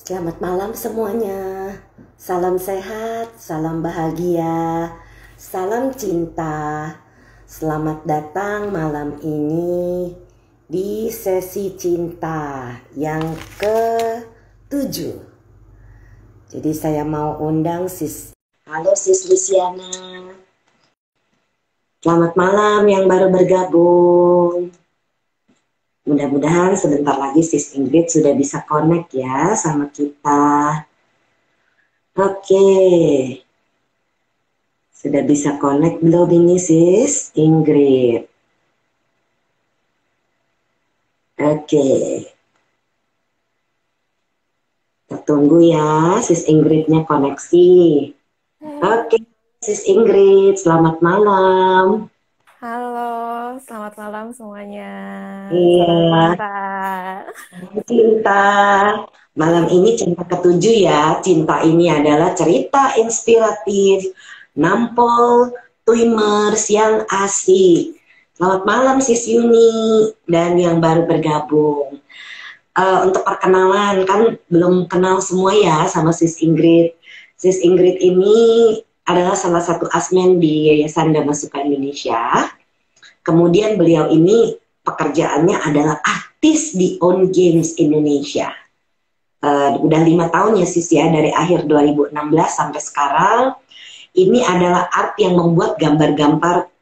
Selamat malam semuanya. Salam sehat, salam bahagia, salam cinta. Selamat datang malam ini di sesi cinta yang ke-7. Jadi saya mau undang Sis. Halo Sis Luciana. Selamat malam yang baru bergabung. Mudah-mudahan sebentar lagi Sis Ingrid sudah bisa connect ya sama kita. Oke. Sudah bisa connect belum ini Sis Ingrid? Oke. Kita tunggu ya Sis Ingridnya koneksi. Oke, Sis Ingrid, selamat malam. Halo, selamat malam semuanya. Salam Iya, cinta. cinta. Malam ini cinta ketujuh ya. Cinta ini adalah cerita inspiratif, nampol, twimers yang asik. Selamat malam Sis Yuni dan yang baru bergabung. Untuk perkenalan, kan belum kenal semua ya sama Sis Ingrid. Sis Ingrid ini adalah salah satu asmen di Yayasan Dhamma Sukha Indonesia. Kemudian beliau ini pekerjaannya adalah artis di On Games Indonesia. Udah 5 tahun ya Sis ya, dari akhir 2016 sampai sekarang. Ini adalah art yang membuat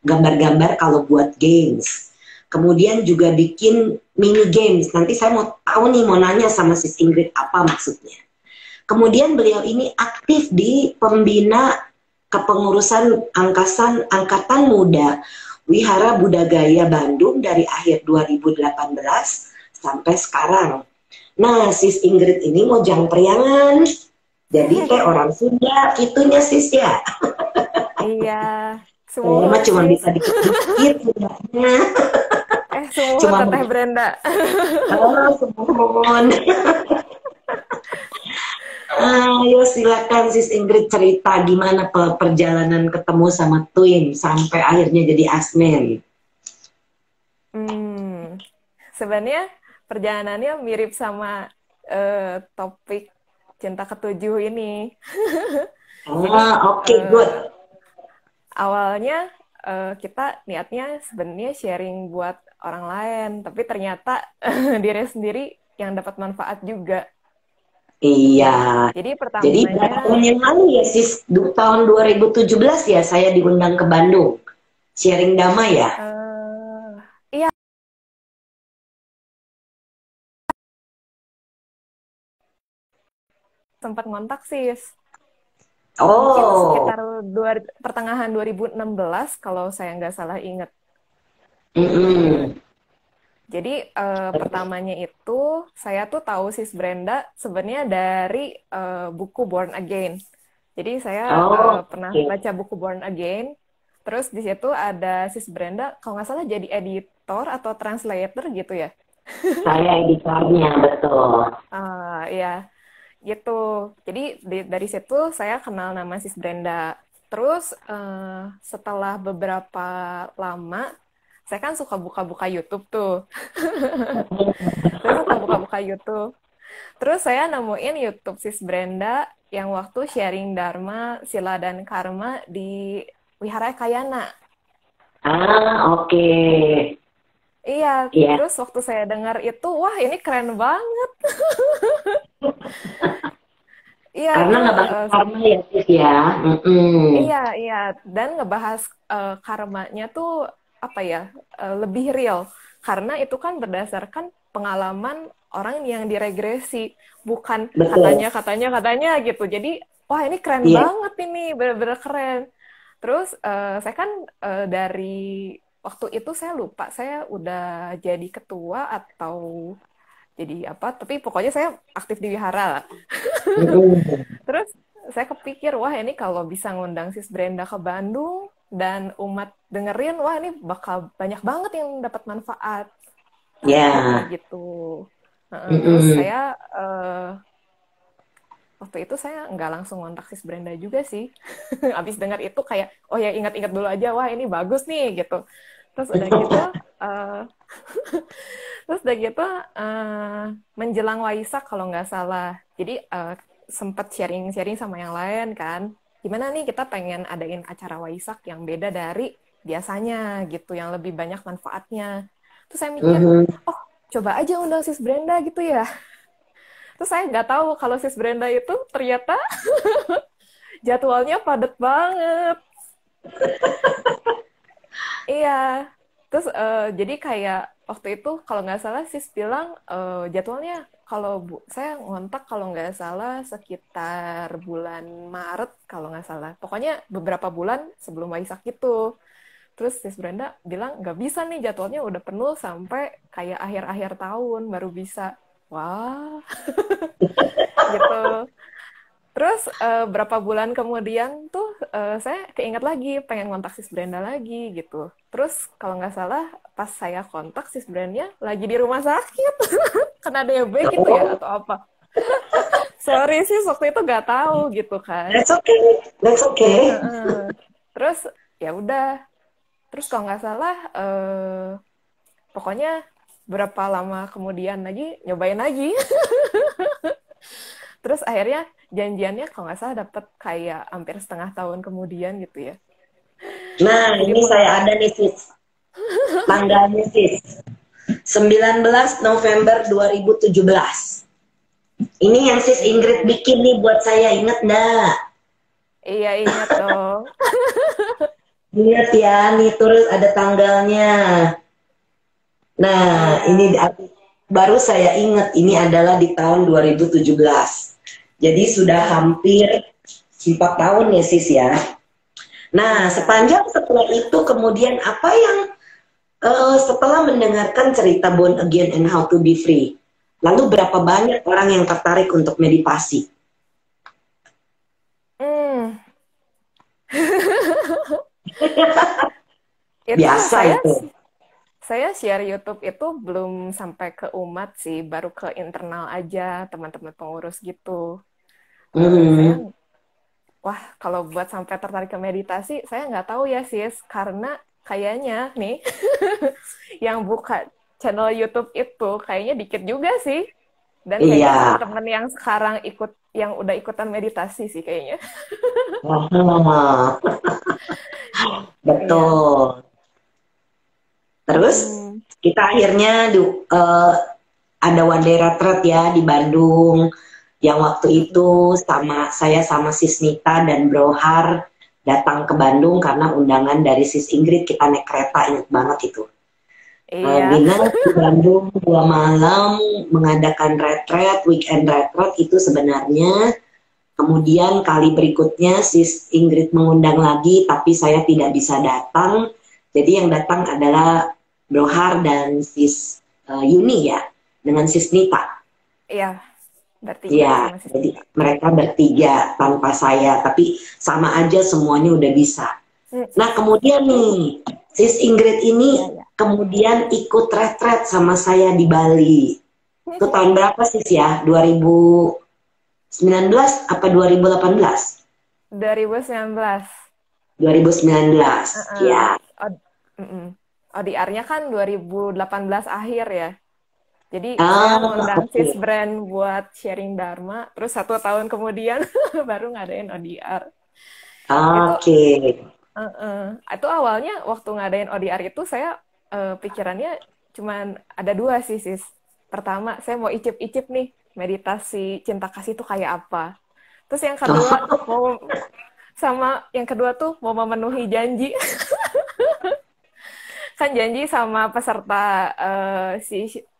gambar-gambar kalau buat games. Kemudian juga bikin mini games. Nanti saya mau tahu nih, mau nanya sama Sis Ingrid apa maksudnya. Kemudian beliau ini aktif di pembina kepengurusan angkatan muda Wihara Buddha Gaya Bandung dari akhir 2018 sampai sekarang. Nah, Sis Ingrid ini mau jangpriangan. Jadi teh orang Sunda itunya Sis ya. Iya, Saya mah sumuhun cuma sis. bisa dikit-dikit Sundanya. Sumuhun Cuma Teteh Brenda. oh, semohon. Ayo silakan Sis Ingrid cerita gimana perjalanan ketemu sama Twin sampai akhirnya jadi Asmen. Hmm, sebenarnya perjalanannya mirip sama topik cinta ketujuh ini. Jadi Oke, good. eh, awalnya kita niatnya sebenarnya sharing buat orang lain, tapi ternyata diri sendiri yang dapat manfaat juga. Iya. Jadi Jadi berapa pertamanya tahun yang lalu ya Sis? Tahun 2017 ya saya diundang ke Bandung. Sharing damai ya? iya, sempat ngontak sis. Mungkin Oh. sekitar pertengahan 2016 kalau saya nggak salah ingat. Mm-mm. Jadi pertamanya itu saya tuh tahu sis Brenda sebenarnya dari buku Born Again. Jadi saya Oh, pernah oke. baca buku Born Again. Terus di situ ada sis Brenda kalau nggak salah jadi editor atau translator gitu ya. Saya editornya, betul. Ya, gitu. Jadi dari situ saya kenal nama sis Brenda. Terus setelah beberapa lama, saya kan suka buka-buka YouTube tuh. Saya suka buka-buka YouTube. Terus saya nemuin YouTube sis Brenda yang waktu sharing Dharma, Sila dan Karma di Wihara Kayana. Oke. Iya, Iya. terus waktu saya dengar itu, wah ini keren banget. Iya, Karena itu nggak bakal karma ya Sis ya. Mm-mm. iya, iya, dan ngebahas karmanya tuh apa ya, lebih real karena itu kan berdasarkan pengalaman orang yang diregresi, bukan Betul. katanya gitu. Jadi, wah ini keren Iya. banget ini, bener-bener keren. Terus saya kan dari waktu itu saya lupa saya udah jadi ketua atau jadi apa, tapi pokoknya saya aktif di wihara lah. Mm-mm. Terus saya kepikir, wah ini kalau bisa ngundang sis Brenda ke Bandung dan umat dengerin, wah ini bakal banyak banget yang dapat manfaat Ya. gitu. Terus Mm-mm. saya waktu itu saya nggak langsung ngontak sis Brenda juga sih. Abis dengar itu kayak, oh ya ingat-ingat dulu aja, wah ini bagus nih gitu. Terus udah gitu, Terus udah gitu menjelang Waisak kalau nggak salah. Jadi sempet sharing-sharing sama yang lain kan. Gimana nih kita pengen adain acara Waisak yang beda dari biasanya gitu, yang lebih banyak manfaatnya. Terus saya mikir, Mhm. oh coba aja undang Sis Brenda gitu ya. Terus saya nggak tahu kalau Sis Brenda itu ternyata jadwalnya padat banget. Iya, terus jadi kayak waktu itu kalau nggak salah sis bilang jadwalnya kalau saya ngontak kalau nggak salah sekitar bulan Maret kalau nggak salah. Pokoknya beberapa bulan sebelum Waisak itu. Terus sis Brenda bilang nggak bisa nih jadwalnya udah penuh sampai kayak akhir-akhir tahun baru bisa. Wah, gitu. Terus berapa bulan kemudian tuh saya keinget lagi pengen kontak sis Brenda lagi gitu. Terus kalau nggak salah pas saya kontak sis Brenda lagi di rumah sakit kena DB gitu ya Oh, atau apa. Sorry sih waktu itu nggak tahu gitu kan. that's okay, that's okay. Terus ya udah. Terus kalau nggak salah pokoknya berapa lama kemudian lagi nyobain lagi. Terus akhirnya janjiannya kalau nggak salah dapat kayak hampir setengah tahun kemudian gitu ya. Nah, Jadi ini mulai. saya ada nih sis, tanggalnya sis. 19 November 2017. Ini yang sis Ingrid Iya, bikin nih buat saya, inget nggak? iya ingat dong. Ingat ya, nih terus ada tanggalnya. Nah, ini Iya. baru saya ingat ini adalah di tahun 2017. Jadi sudah Mm-mm. hampir 4 tahun ya sis ya. Nah, Iya. sepanjang setelah itu kemudian apa yang setelah mendengarkan cerita Born Again and How to Be Free, lalu berapa banyak orang yang tertarik untuk meditasi? Hmm. Itu Biasa saya itu. saya share YouTube itu belum sampai ke umat sih, baru ke internal aja teman-teman pengurus gitu. Saya Mhm. wah kalau buat sampai tertarik ke meditasi, saya nggak tahu ya sis, karena kayaknya nih yang buka channel YouTube itu kayaknya dikit juga sih. Dan kayaknya Iya. teman-teman yang sekarang ikut, yang udah ikutan meditasi sih kayaknya. Aha. Iya. Betul. Terus Mm-mm. kita akhirnya ada one day retreat ya di Bandung yang waktu itu Mm-mm. saya sama Sis Nita dan Bro Har datang ke Bandung karena undangan dari Sis Ingrid, kita naik kereta, ingat banget itu. Iya. Dinner di Bandung 2 malam mengadakan retreat, weekend retreat itu sebenarnya. Kemudian kali berikutnya Sis Ingrid mengundang lagi tapi saya tidak bisa datang. Jadi yang datang adalah Brohar dan Sis Yuni ya, dengan Sis Nita. Iya, bertiga Ya, sama Sis jadi Nita. mereka bertiga tanpa saya, tapi sama aja semuanya udah bisa. Mm. Nah, kemudian nih, Sis Ingrid Iya, ini iya. kemudian ikut retret sama saya di Bali. Itu tahun berapa sih ya? 2019 apa 2018? 2019. 2019, Heeh. ya. Mm-mm. ODR-nya kan 2018 akhir ya. Jadi saya Ah, ngundang oke. Sis Brand buat sharing Dharma, terus 1 tahun kemudian baru ngadain ODR. Itu Oke. itu awalnya waktu ngadain ODR itu saya pikirannya cuman ada dua sih, Sis. Pertama, saya mau icip-icip nih meditasi cinta kasih itu kayak apa. Terus yang kedua, mau yang kedua tuh mau memenuhi janji. Kan janji sama peserta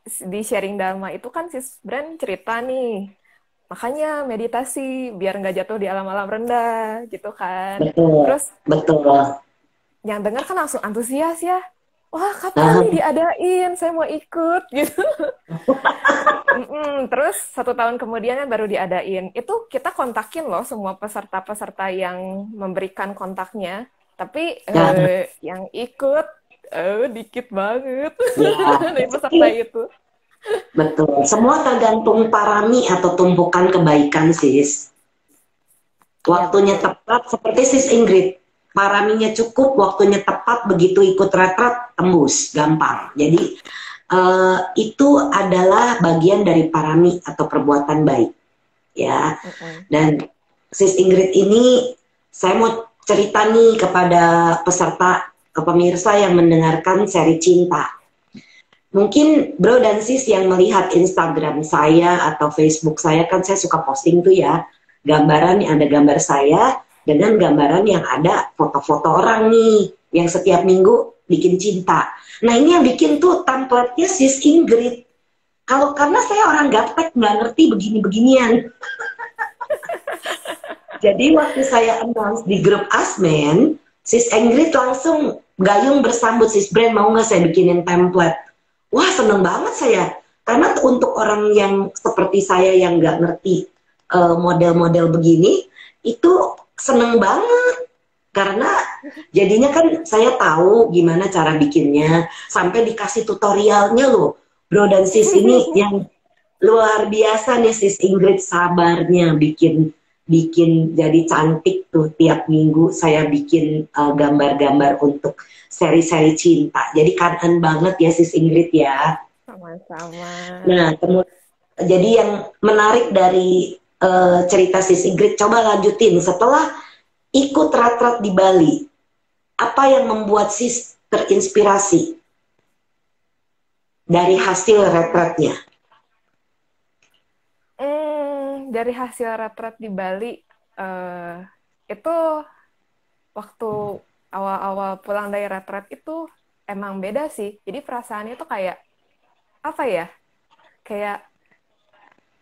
di sharing Dharma itu kan Sis Brand cerita nih. Makanya meditasi biar nggak jatuh di alam-alam rendah gitu kan. Betul, Terus betul. yang dengar kan langsung antusias ya. Wah, kapan nih Nah, diadain? Saya mau ikut gitu. Terus 1 tahun kemudian kan baru diadain. Itu kita kontakin loh semua peserta-peserta yang memberikan kontaknya. Tapi nah, yang ikut dikit banget ya, dari peserta itu. betul. Semua tergantung parami atau tumpukan kebaikan, sis. Iya Waktunya betul. tepat seperti sis Ingrid. paraminya cukup, waktunya tepat, begitu ikut retret tembus, gampang. Jadi itu adalah bagian dari parami atau perbuatan baik, ya. Dan Sis Ingrid ini, saya mau cerita nih kepada peserta, ke pemirsa yang mendengarkan seri Cinta. Mungkin bro dan sis yang melihat Instagram saya atau Facebook saya, kan saya suka posting tuh ya, gambaran yang ada gambar saya dengan gambaran yang ada foto-foto orang nih yang setiap minggu bikin cinta. Nah ini yang bikin tuh template-nya sis Ingrid. Karena saya orang gaptek, nggak ngerti begini-beginian. Jadi waktu saya announce di grup Asmen, sis Ingrid langsung gayung bersambut, sis Brand mau nggak saya bikinin template. Wah seneng banget saya, karena untuk orang yang seperti saya yang nggak ngerti model-model begini, itu seneng banget. Karena jadinya kan saya tahu gimana cara bikinnya, sampai dikasih tutorialnya loh. Bro dan sis ini yang luar biasa nih, sis Ingrid sabarnya bikin jadi cantik tuh. Tiap minggu saya bikin gambar-gambar untuk seri-seri cinta. Jadi kangen banget ya sis Ingrid ya. Sama-sama. Nah, jadi yang menarik dari cerita sis Ingrid, coba lanjutin. Setelah ikut retret di Bali, apa yang membuat sis terinspirasi dari hasil retretnya? Dari hasil retret di Bali, itu waktu awal-awal pulang dari retret itu emang beda sih. Jadi perasaannya tuh kayak, apa ya, kayak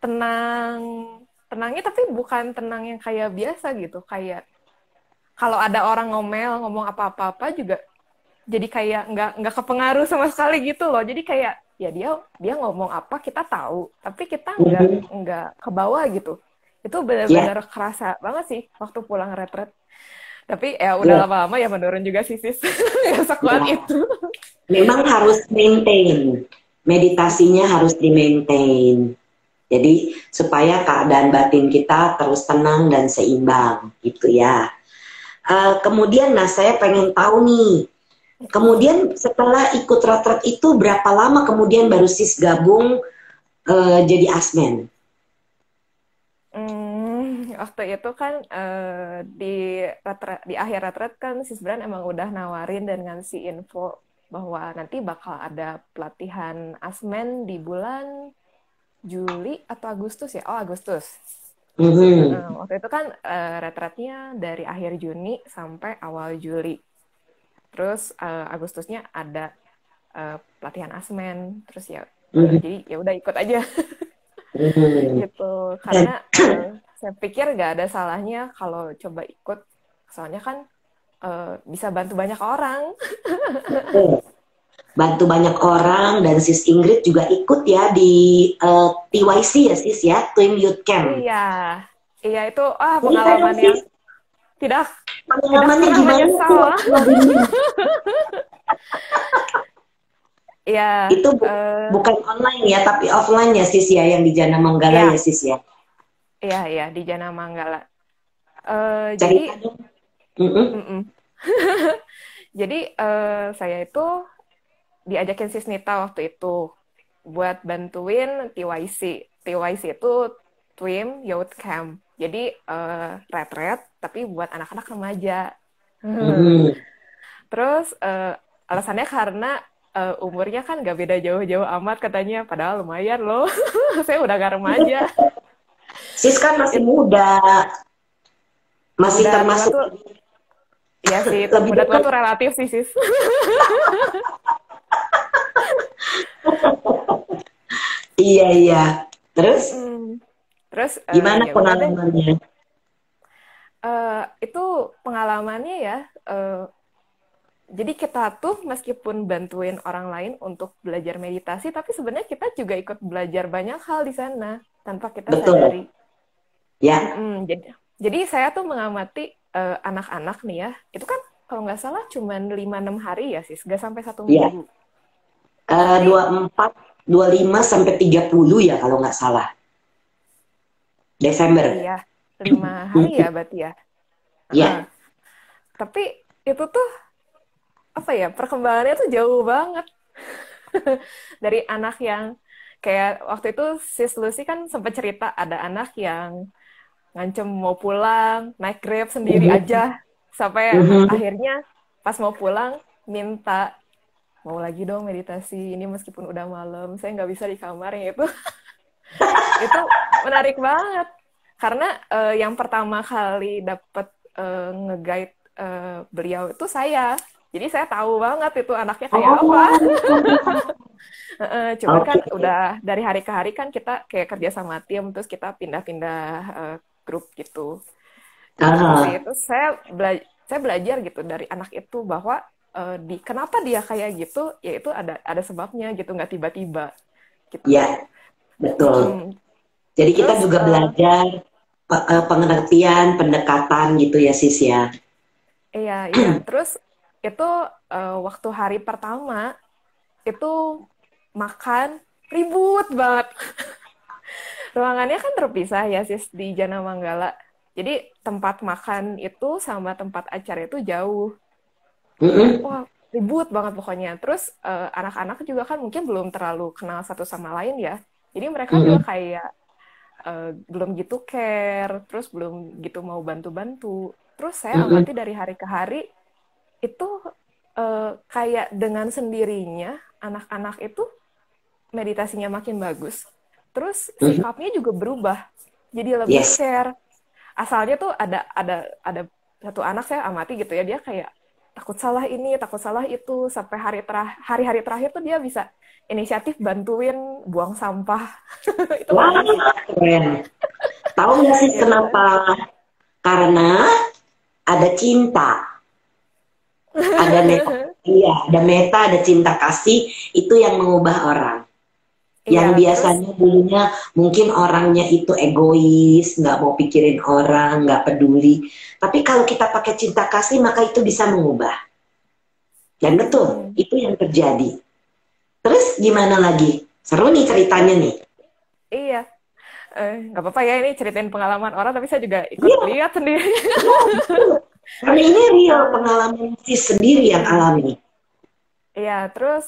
tenangnya tapi bukan tenang yang kayak biasa gitu. Kayak kalau ada orang ngomong apa-apa juga jadi kayak nggak kepengaruh sama sekali gitu loh. Jadi kayak ya dia ngomong apa kita tahu, tapi kita nggak ke bawah gitu. Itu benar-benar kerasa banget sih waktu pulang retret. Tapi ya udah lama-lama ya menurun juga sih sis. Ya sekuat itu. Memang harus maintain, meditasinya harus di-maintain. Jadi supaya keadaan batin kita terus tenang dan seimbang gitu ya. Kemudian saya pengen tahu nih, kemudian setelah ikut retret itu berapa lama kemudian baru sis gabung jadi Asmen? Waktu itu kan di akhir retret kan sis Bran emang udah nawarin dan ngasih info bahwa nanti bakal ada pelatihan Asmen di bulan Juli atau Agustus ya? Oh Agustus. Waktu itu kan retretnya dari akhir Juni sampai awal Juli. Terus Agustusnya ada pelatihan Asmen. Terus ya jadi ya udah ikut aja. Gitu. Karena saya pikir nggak ada salahnya kalau coba ikut. Soalnya kan bisa bantu banyak orang. Bantu banyak orang, dan sis Ingrid juga ikut ya di TYC ya sis ya, Twin Youth Camp. Iya itu pengalaman yang tidak pengalamannya gimana tuh? Iya. Itu bukan online ya, tapi offline ya sis ya, yang di Jana Manggala ya sis ya. Iya di Jana Manggala. Jadi jadi saya itu diajakin sis Nita waktu itu buat bantuin TYC. TYC itu Twin Youth Camp. Jadi retret tapi buat anak-anak remaja. Terus alasannya karena umurnya kan gak beda jauh-jauh amat katanya, padahal lumayan loh. Saya udah gak remaja. Sis kan masih muda. Masih termasuk. Iya sih, muda tua tuh relatif sih sis. Iya. Terus gimana pengalamannya? Itu pengalamannya ya. Jadi kita tuh meskipun bantuin orang lain untuk belajar meditasi, tapi sebenarnya kita juga ikut belajar banyak hal di sana tanpa kita sadari. Ya. Jadi saya tuh mengamati anak-anak nih ya. Itu kan kalau nggak salah cuma 5-6 hari ya sis, nggak sampai 1 minggu. 24, 25 sampai 30 ya kalau nggak salah. Desember. Iya, 5 hari ya berarti ya. Iya. Tapi itu tuh apa ya, perkembangannya tuh jauh banget. Dari anak yang kayak waktu itu sis Lucy kan sempat cerita ada anak yang ngancem mau pulang naik Grab sendiri Mhm, aja sampai mhm. akhirnya pas mau pulang minta mau lagi dong meditasi ini meskipun udah malam saya nggak bisa di kamar yang itu menarik banget karena yang pertama kali dapet nge-guide beliau itu saya jadi saya tahu banget itu anaknya kayak apa. Oh, Cuman kan oke. udah dari hari ke hari kan kita kayak kerja sama tim terus kita pindah-pindah grup gitu gitu sih Aha, itu saya belajar gitu dari anak itu bahwa kenapa dia kayak gitu ya itu ada sebabnya gitu nggak tiba-tiba gitu. ya, betul. Mm-mm. Jadi kita Terus juga belajar pengertian, pendekatan gitu ya, Sis ya. iya iya terus itu waktu hari pertama itu makan ribut banget. Ruangannya kan terpisah ya sis di Jana Manggala. Jadi tempat makan itu sama tempat acara itu jauh. Kayak Mm-mm, wah ribut banget pokoknya. Terus anak-anak juga kan mungkin belum terlalu kenal satu sama lain ya. Jadi mereka juga mm-mm, kayak belum gitu care, terus belum gitu mau bantu-bantu. Terus saya mm-mm, amati dari hari ke hari itu kayak dengan sendirinya anak-anak itu meditasinya makin bagus. Terus mm-mm. sikapnya juga berubah. Jadi lebih Yes. care. Asalnya tuh ada satu anak saya amati gitu ya, dia kayak takut salah ini, takut salah itu sampai hari-hari terakhir tuh dia bisa inisiatif bantuin buang sampah. Itu Wah, keren sih. keren. Tahu nggak sih Ya kenapa? kan? Karena ada cinta, ada meta, iya, ada meta, ada cinta kasih, itu yang mengubah orang. Yang Iya, terus biasanya dulunya mungkin orangnya itu egois, nggak mau pikirin orang, nggak peduli. Tapi kalau kita pakai cinta kasih, maka itu bisa mengubah. Dan betul, mm-mm. itu yang terjadi. Terus gimana lagi? Seru nih ceritanya nih. Iya, nggak apa-apa ya ini ceritain pengalaman orang, tapi saya juga ikut Iya, lihat sendiri. iya, betul. Karena ini real Eh, pengalaman si sendiri yang mm-mm. alami. Iya, terus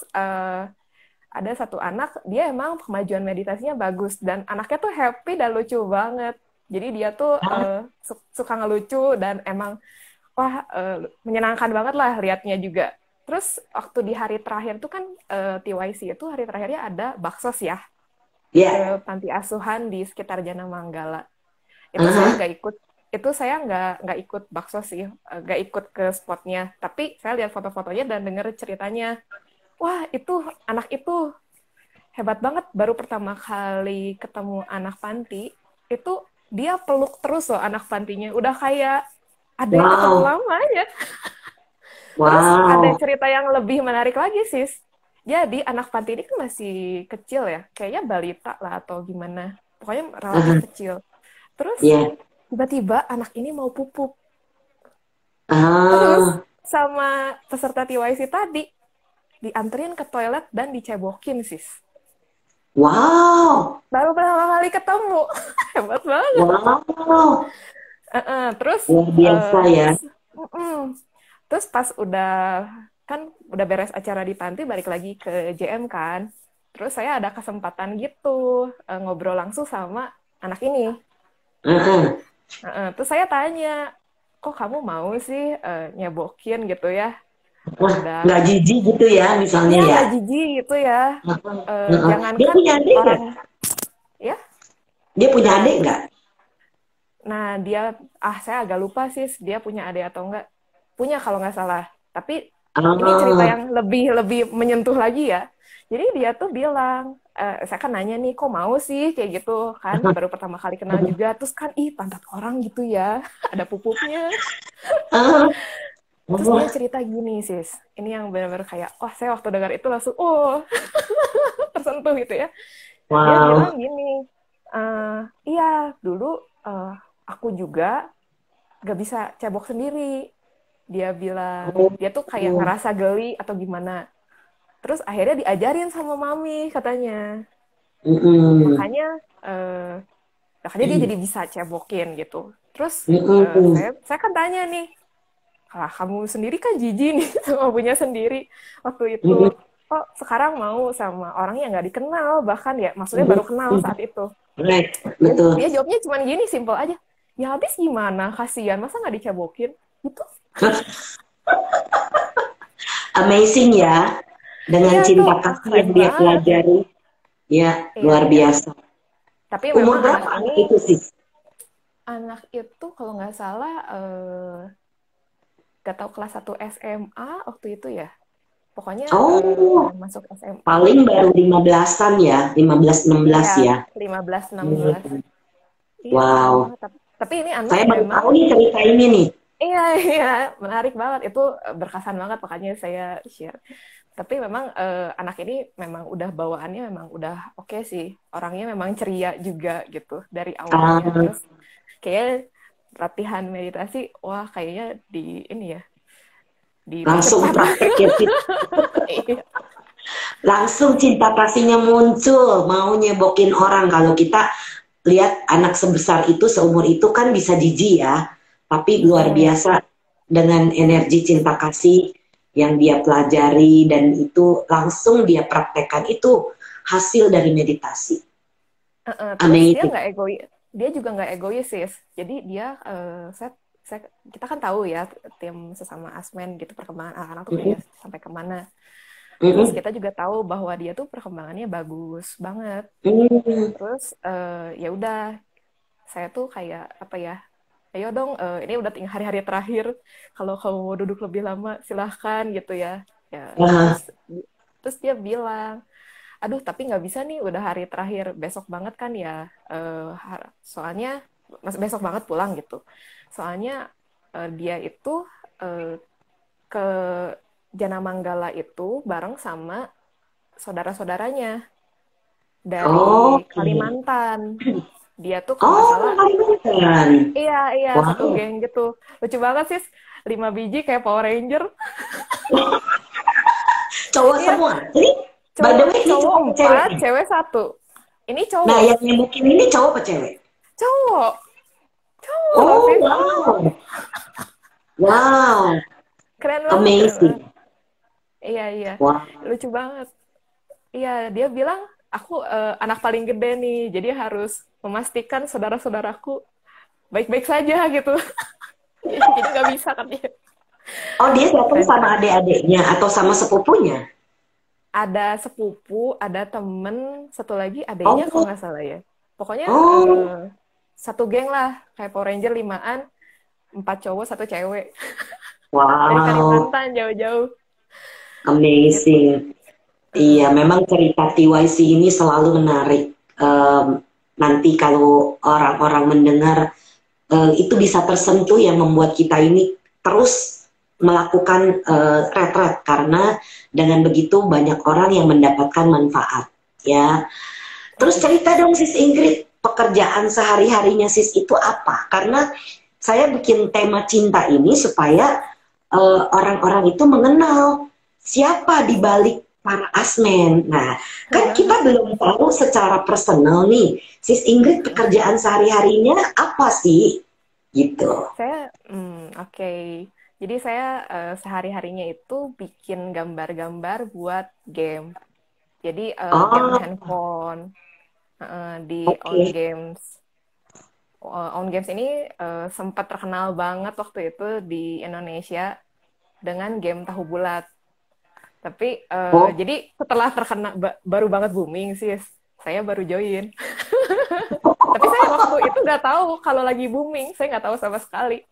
ada satu anak dia emang kemajuan meditasinya bagus dan anaknya tuh happy dan lucu banget. Jadi dia tuh suka ngelucu dan emang wah menyenangkan banget lah liatnya juga. Terus waktu di hari terakhir tuh kan TYC itu hari terakhirnya ada baksos ya ke Ya, panti asuhan di sekitar Jana Manggala. Itu saya aha, nggak ikut itu saya nggak ikut bakso sih, nggak ikut ke spotnya. Tapi saya lihat foto-fotonya dan denger ceritanya. Wah itu anak itu hebat banget baru pertama kali ketemu anak panti itu dia peluk terus loh anak pantinya udah kayak ada yang ketemu wow, lama aja. Terus ada wow, cerita yang lebih menarik lagi sis, jadi anak panti ini kan masih kecil ya kayaknya balita lah atau gimana pokoknya relatif aha, kecil. Terus ya, tiba-tiba anak ini mau pupuk terus ah, sama peserta TYC tadi dianterin ke toilet dan dicebokin sis wow, baru pertama kali ketemu. Hebat banget. wow, Terus luar biasa ya. terus terus pas kan udah beres acara di panti balik lagi ke JM kan terus saya ada kesempatan gitu ngobrol langsung sama anak ini. Aha. Terus saya tanya kok kamu mau sih nyebokin gitu ya. Wah, Udah nggak jijik gitu ya, misalnya iya ya. nggak jijik gitu ya. Aha, aha. Dia Jangankan punya adik orang nggak? ya. Dia punya Nah adik nggak? nah dia saya agak lupa sih dia punya adik atau enggak punya kalau nggak salah. Tapi ini cerita Ah, yang lebih lebih menyentuh lagi ya. Jadi dia tuh bilang, saya kan nanya nih, kok mau sih kayak gitu kan? Baru pertama kali kenal juga, terus kan ih pantat orang gitu ya, ada pupuknya. ah, Terus dia wah, cerita gini sis, ini yang benar-benar kayak, wah saya waktu dengar itu langsung, oh tersentuh gitu ya. Dia bilang wow. gini, iya dulu eh, aku juga gak bisa cebok sendiri. Dia bilang, dia tuh kayak Oh, ngerasa geli atau gimana. Terus akhirnya diajarin sama mami katanya. mm-mm. Makanya eh, makanya dia jadi bisa cebokin gitu. Terus Mm-mm. saya kan tanya nih, lah kamu sendiri kan jijik nih sama punya sendiri waktu itu. Mm-mm. Kok sekarang mau sama orang yang nggak dikenal, bahkan ya maksudnya baru kenal saat itu. Right, Dia betul. jawabnya cuma gini, simple aja. Ya habis gimana, kasihan, masa nggak dicabokin? Gitu. Amazing ya, dengan Iya, itu cinta kasih keren yang dia banget. pelajari, ya Iya, luar iya. biasa. Tapi Umur memang berapa anak itu sih? anak itu kalau nggak salah, nggak tahu kelas 1 SMA waktu itu ya. Pokoknya Oh, masuk SMA. paling baru 15-an ya, 15 16 Iya, ya. 15, 16. Hmm. Iya, keren Wow, banget. Tapi ini anak saya baru memang, tahu nih cerita ini nih. iya, iya, menarik banget. Itu berkesan banget, makanya saya share. Tapi memang anak ini memang udah bawaannya memang udah oke sih. Orangnya memang ceria juga gitu dari awalnya. Ah, Terus kayak latihan meditasi, wah kayaknya di ini ya, langsung dipercepat. praktek ya, Sis. Iya, Langsung cinta kasihnya muncul, mau nyebokin orang. Kalau kita lihat anak sebesar itu, seumur itu kan bisa jijik ya, tapi luar mm, biasa dengan energi cinta kasih yang dia pelajari dan itu langsung dia praktekkan, itu hasil dari meditasi. terus dia Amazing. nggak egois, dia juga nggak egois sih. Jadi dia, kita kan tahu ya tim sesama asmen gitu perkembangan anak-anak tuh kayak Mm-mm, sampai kemana. Terus mm-mm, kita juga tahu bahwa dia tuh perkembangannya bagus banget. mm. Terus ya udah, saya tuh kayak apa ya? Ayo dong, ini udah tinggal hari-hari terakhir. Kalau kamu mau duduk lebih lama, silahkan gitu ya. Ya, Ah, terus terus dia bilang, aduh tapi nggak bisa nih, udah hari terakhir, besok banget kan ya. Soalnya besok banget pulang gitu. Soalnya dia itu eh, ke Janamanggala itu bareng sama saudara-saudaranya dari oke. Kalimantan. Dia tuh kalau nggak Oh, salah, Kalimantan. iya, iya, satu Wow. geng gitu. Lucu banget sih, 5 biji kayak Power Ranger. Cowok Iya, semua. Jadi, by the cowok way, ini cowok cowok apa cewek 4, nih? cewek satu. Ini Nah, cowok, yang nyebukin ini cowok apa cewek? cowok, cowok Oh, sih. wow. Wow. Keren banget, keren banget. Amazing. Iya, iya, Wow. lucu banget. Iya, dia bilang, aku anak paling gede nih, jadi harus memastikan saudara-saudaraku baik-baik saja gitu. Jadi nggak bisa kan dia. Oh, dia datang sama Keren-keren. adik-adiknya atau sama sepupunya? Ada sepupu, ada temen, satu lagi adiknya kalau Oh, nggak salah ya. Pokoknya oh, satu geng lah, kayak Power Ranger 5-an, 4 cowok, 1 cewek. Dari wow. Kalimantan jauh-jauh. Gitu. Amazing. Iya, memang cerita TYC ini selalu menarik. Nanti kalau orang-orang mendengar, itu bisa tersentuh yang membuat kita ini terus melakukan retret karena dengan begitu banyak orang yang mendapatkan manfaat. Ya, terus cerita dong Sis Ingrid, pekerjaan sehari-harinya Sis itu apa? Karena saya bikin tema cinta ini supaya orang-orang itu mengenal siapa di balik para asmen. Nah, kan kita belum tahu secara personal nih, Sis Ingrid pekerjaan sehari-harinya apa sih? Gitu. Saya, oke. Jadi saya sehari-harinya itu bikin gambar-gambar buat game. Jadi game Oh, handphone di On oke. Games. On Games ini sempat terkenal banget waktu itu di Indonesia dengan game tahu bulat. Tapi Oh, jadi setelah terkenal baru banget booming sih, saya baru join. Tapi saya waktu itu nggak tahu kalau lagi booming, saya nggak tahu sama sekali.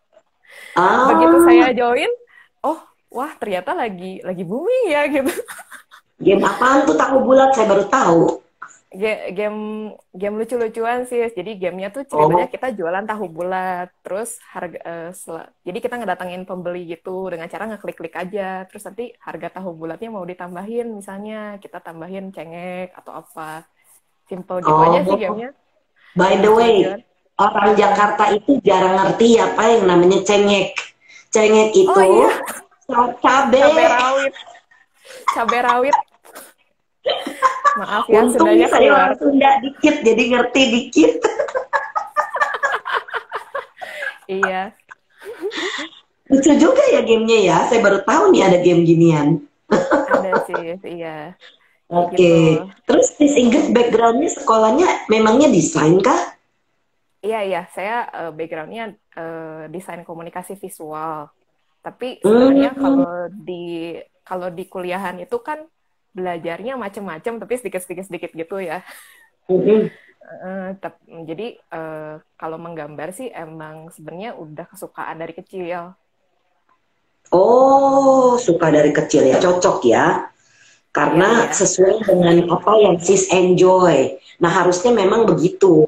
Begitu ah, saya join, oh wah ternyata lagi booming ya gitu. game apaan tuh tahu bulat? Saya baru tahu. Game game lucu-lucuan sih. Jadi gamenya tuh ceritanya Oh, kita jualan tahu bulat, terus harga jadi kita ngedatengin pembeli gitu dengan cara ngeklik-klik aja. Terus nanti harga tahu bulatnya mau ditambahin, misalnya kita tambahin cengek atau apa. Simple gitu aja sih oh. gamenya. By the way, Lucu-lucuan. orang Jakarta itu jarang ngerti apa yang namanya cengek. Cengek Oh itu iya, cabe. cabai rawit, cabai rawit. Maaf ya, Untung Sundanya nih saya keluar. orang Sunda dikit, jadi ngerti dikit. Iya. Lucu juga ya gamenya ya. Saya baru tahu nih ada game ginian. Ada sih, iya. Kayak Oke. gitu. Terus Miss Ingrid backgroundnya sekolahnya memangnya desain kah? Iya, iya. Saya backgroundnya desain komunikasi visual. Tapi sebenarnya Hmm. kalau di kuliahan itu kan belajarnya macam-macam, tapi sedikit-sedikit gitu ya. Mm-mm. Jadi kalau menggambar sih emang sebenarnya udah kesukaan dari kecil. Oh, suka dari kecil ya, cocok ya. Iya, Karena iya. sesuai dengan apa yang sis enjoy. Nah, harusnya memang begitu.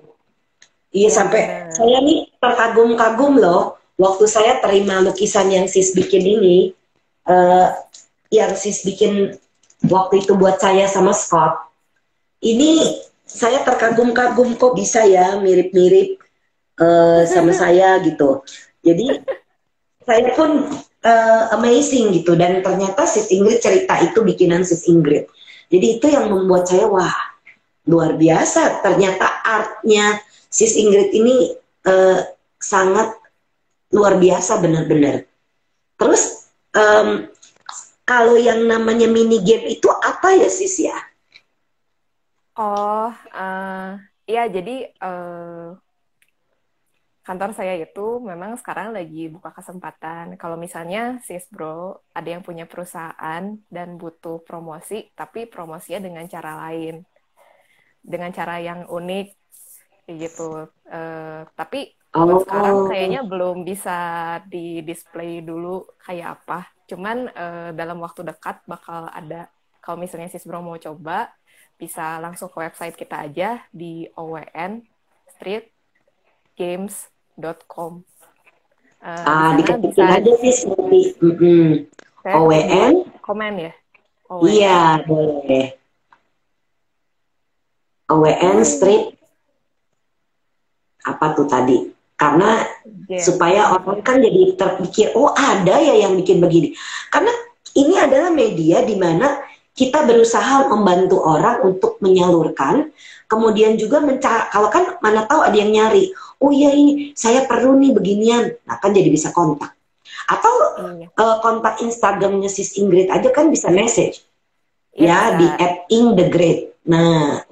Iya, Iya, sampai bener. saya nih terkagum-kagum loh. Waktu saya terima lukisan yang sis bikin ini, eh, yang sis bikin waktu itu buat saya sama Scott. Ini saya terkagum-kagum kok bisa ya mirip-mirip sama saya gitu. Jadi saya pun amazing gitu, dan ternyata Sis Ingrid cerita itu bikinan Sis Ingrid. Jadi itu yang membuat saya wah, luar biasa, ternyata artnya Sis Ingrid ini sangat luar biasa benar-benar. Terus kalau yang namanya mini game itu apa ya Sis ya? Oh, iya jadi kantor saya itu memang sekarang lagi buka kesempatan. Kalau misalnya sis bro ada yang punya perusahaan dan butuh promosi, tapi promosinya dengan cara lain, dengan cara yang unik, kayak gitu. Tapi buat sekarang Oh, kayaknya belum bisa di display dulu kayak apa. Cuman dalam waktu dekat bakal ada. Kalau misalnya sis bro mau coba, bisa langsung ke website kita aja di OWN Street games.com. Di sana diketik bisa aja Sis nanti. saya di OWN, komen ya. iya OWN boleh. OWN Street apa tuh tadi? Karena game. supaya orang kan jadi terpikir, oh ada ya yang bikin begini. Karena ini adalah media di mana kita berusaha membantu orang untuk menyalurkan, kemudian juga mencari, kalau kan mana tahu ada yang nyari, oh iya ini saya perlu nih beginian, nah kan jadi bisa kontak. Atau Iya. kontak Instagramnya Sis Ingrid aja kan bisa message Iya ya bisa. di @ingthegreat. Nah,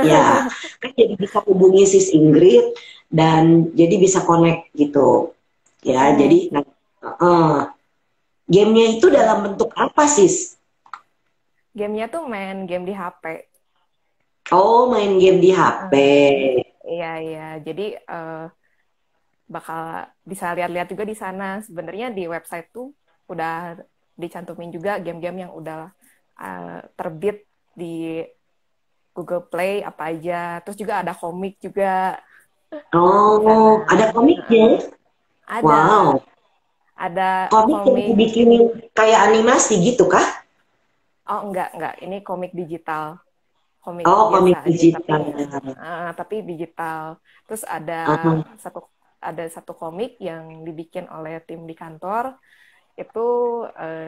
ya kan jadi bisa hubungi Sis Ingrid dan jadi bisa connect gitu. Ya, Mm-mm. jadi nah, gamenya itu dalam Iya. bentuk apa Sis? Gamenya tuh main game di HP. Oh, main game di HP. Heeh. Iya, iya. Jadi bakal bisa lihat-lihat juga di sana. Sebenarnya di website tuh udah dicantumin juga game-game yang udah terbit di Google Play apa aja. Terus juga ada komik juga di sana. Oh, ada Heeh. komiknya. Ada, Wow. ada Komik yang komik. dibikinin kayak animasi gitu kah? Oh enggak. Ini komik digital, komik Oh, biasa komik aja, digital. tapi digital. Terus Uh, satu ada satu komik yang dibikin oleh tim di kantor itu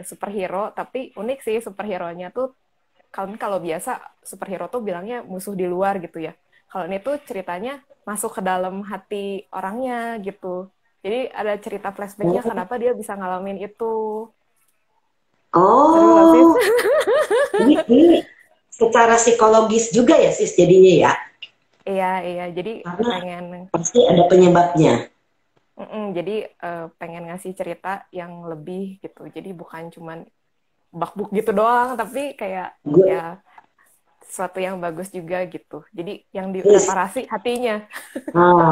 superhero, tapi unik sih superhero-nya tuh. Kalau biasa superhero tuh bilangnya musuh di luar gitu ya. Kalau ini tuh ceritanya masuk ke dalam hati orangnya gitu. Jadi ada cerita flashbacknya kenapa dia bisa ngalamin itu. Seru loh sis. oh, ini secara psikologis juga ya sis jadinya ya, Iya, iya. Jadi karena pengen, pasti ada penyebabnya. jadi pengen ngasih cerita yang lebih gitu. Jadi bukan cuman bakbuk gitu doang, tapi kayak Good. ya sesuatu yang bagus juga gitu. Jadi yang Sis, direparasi hatinya.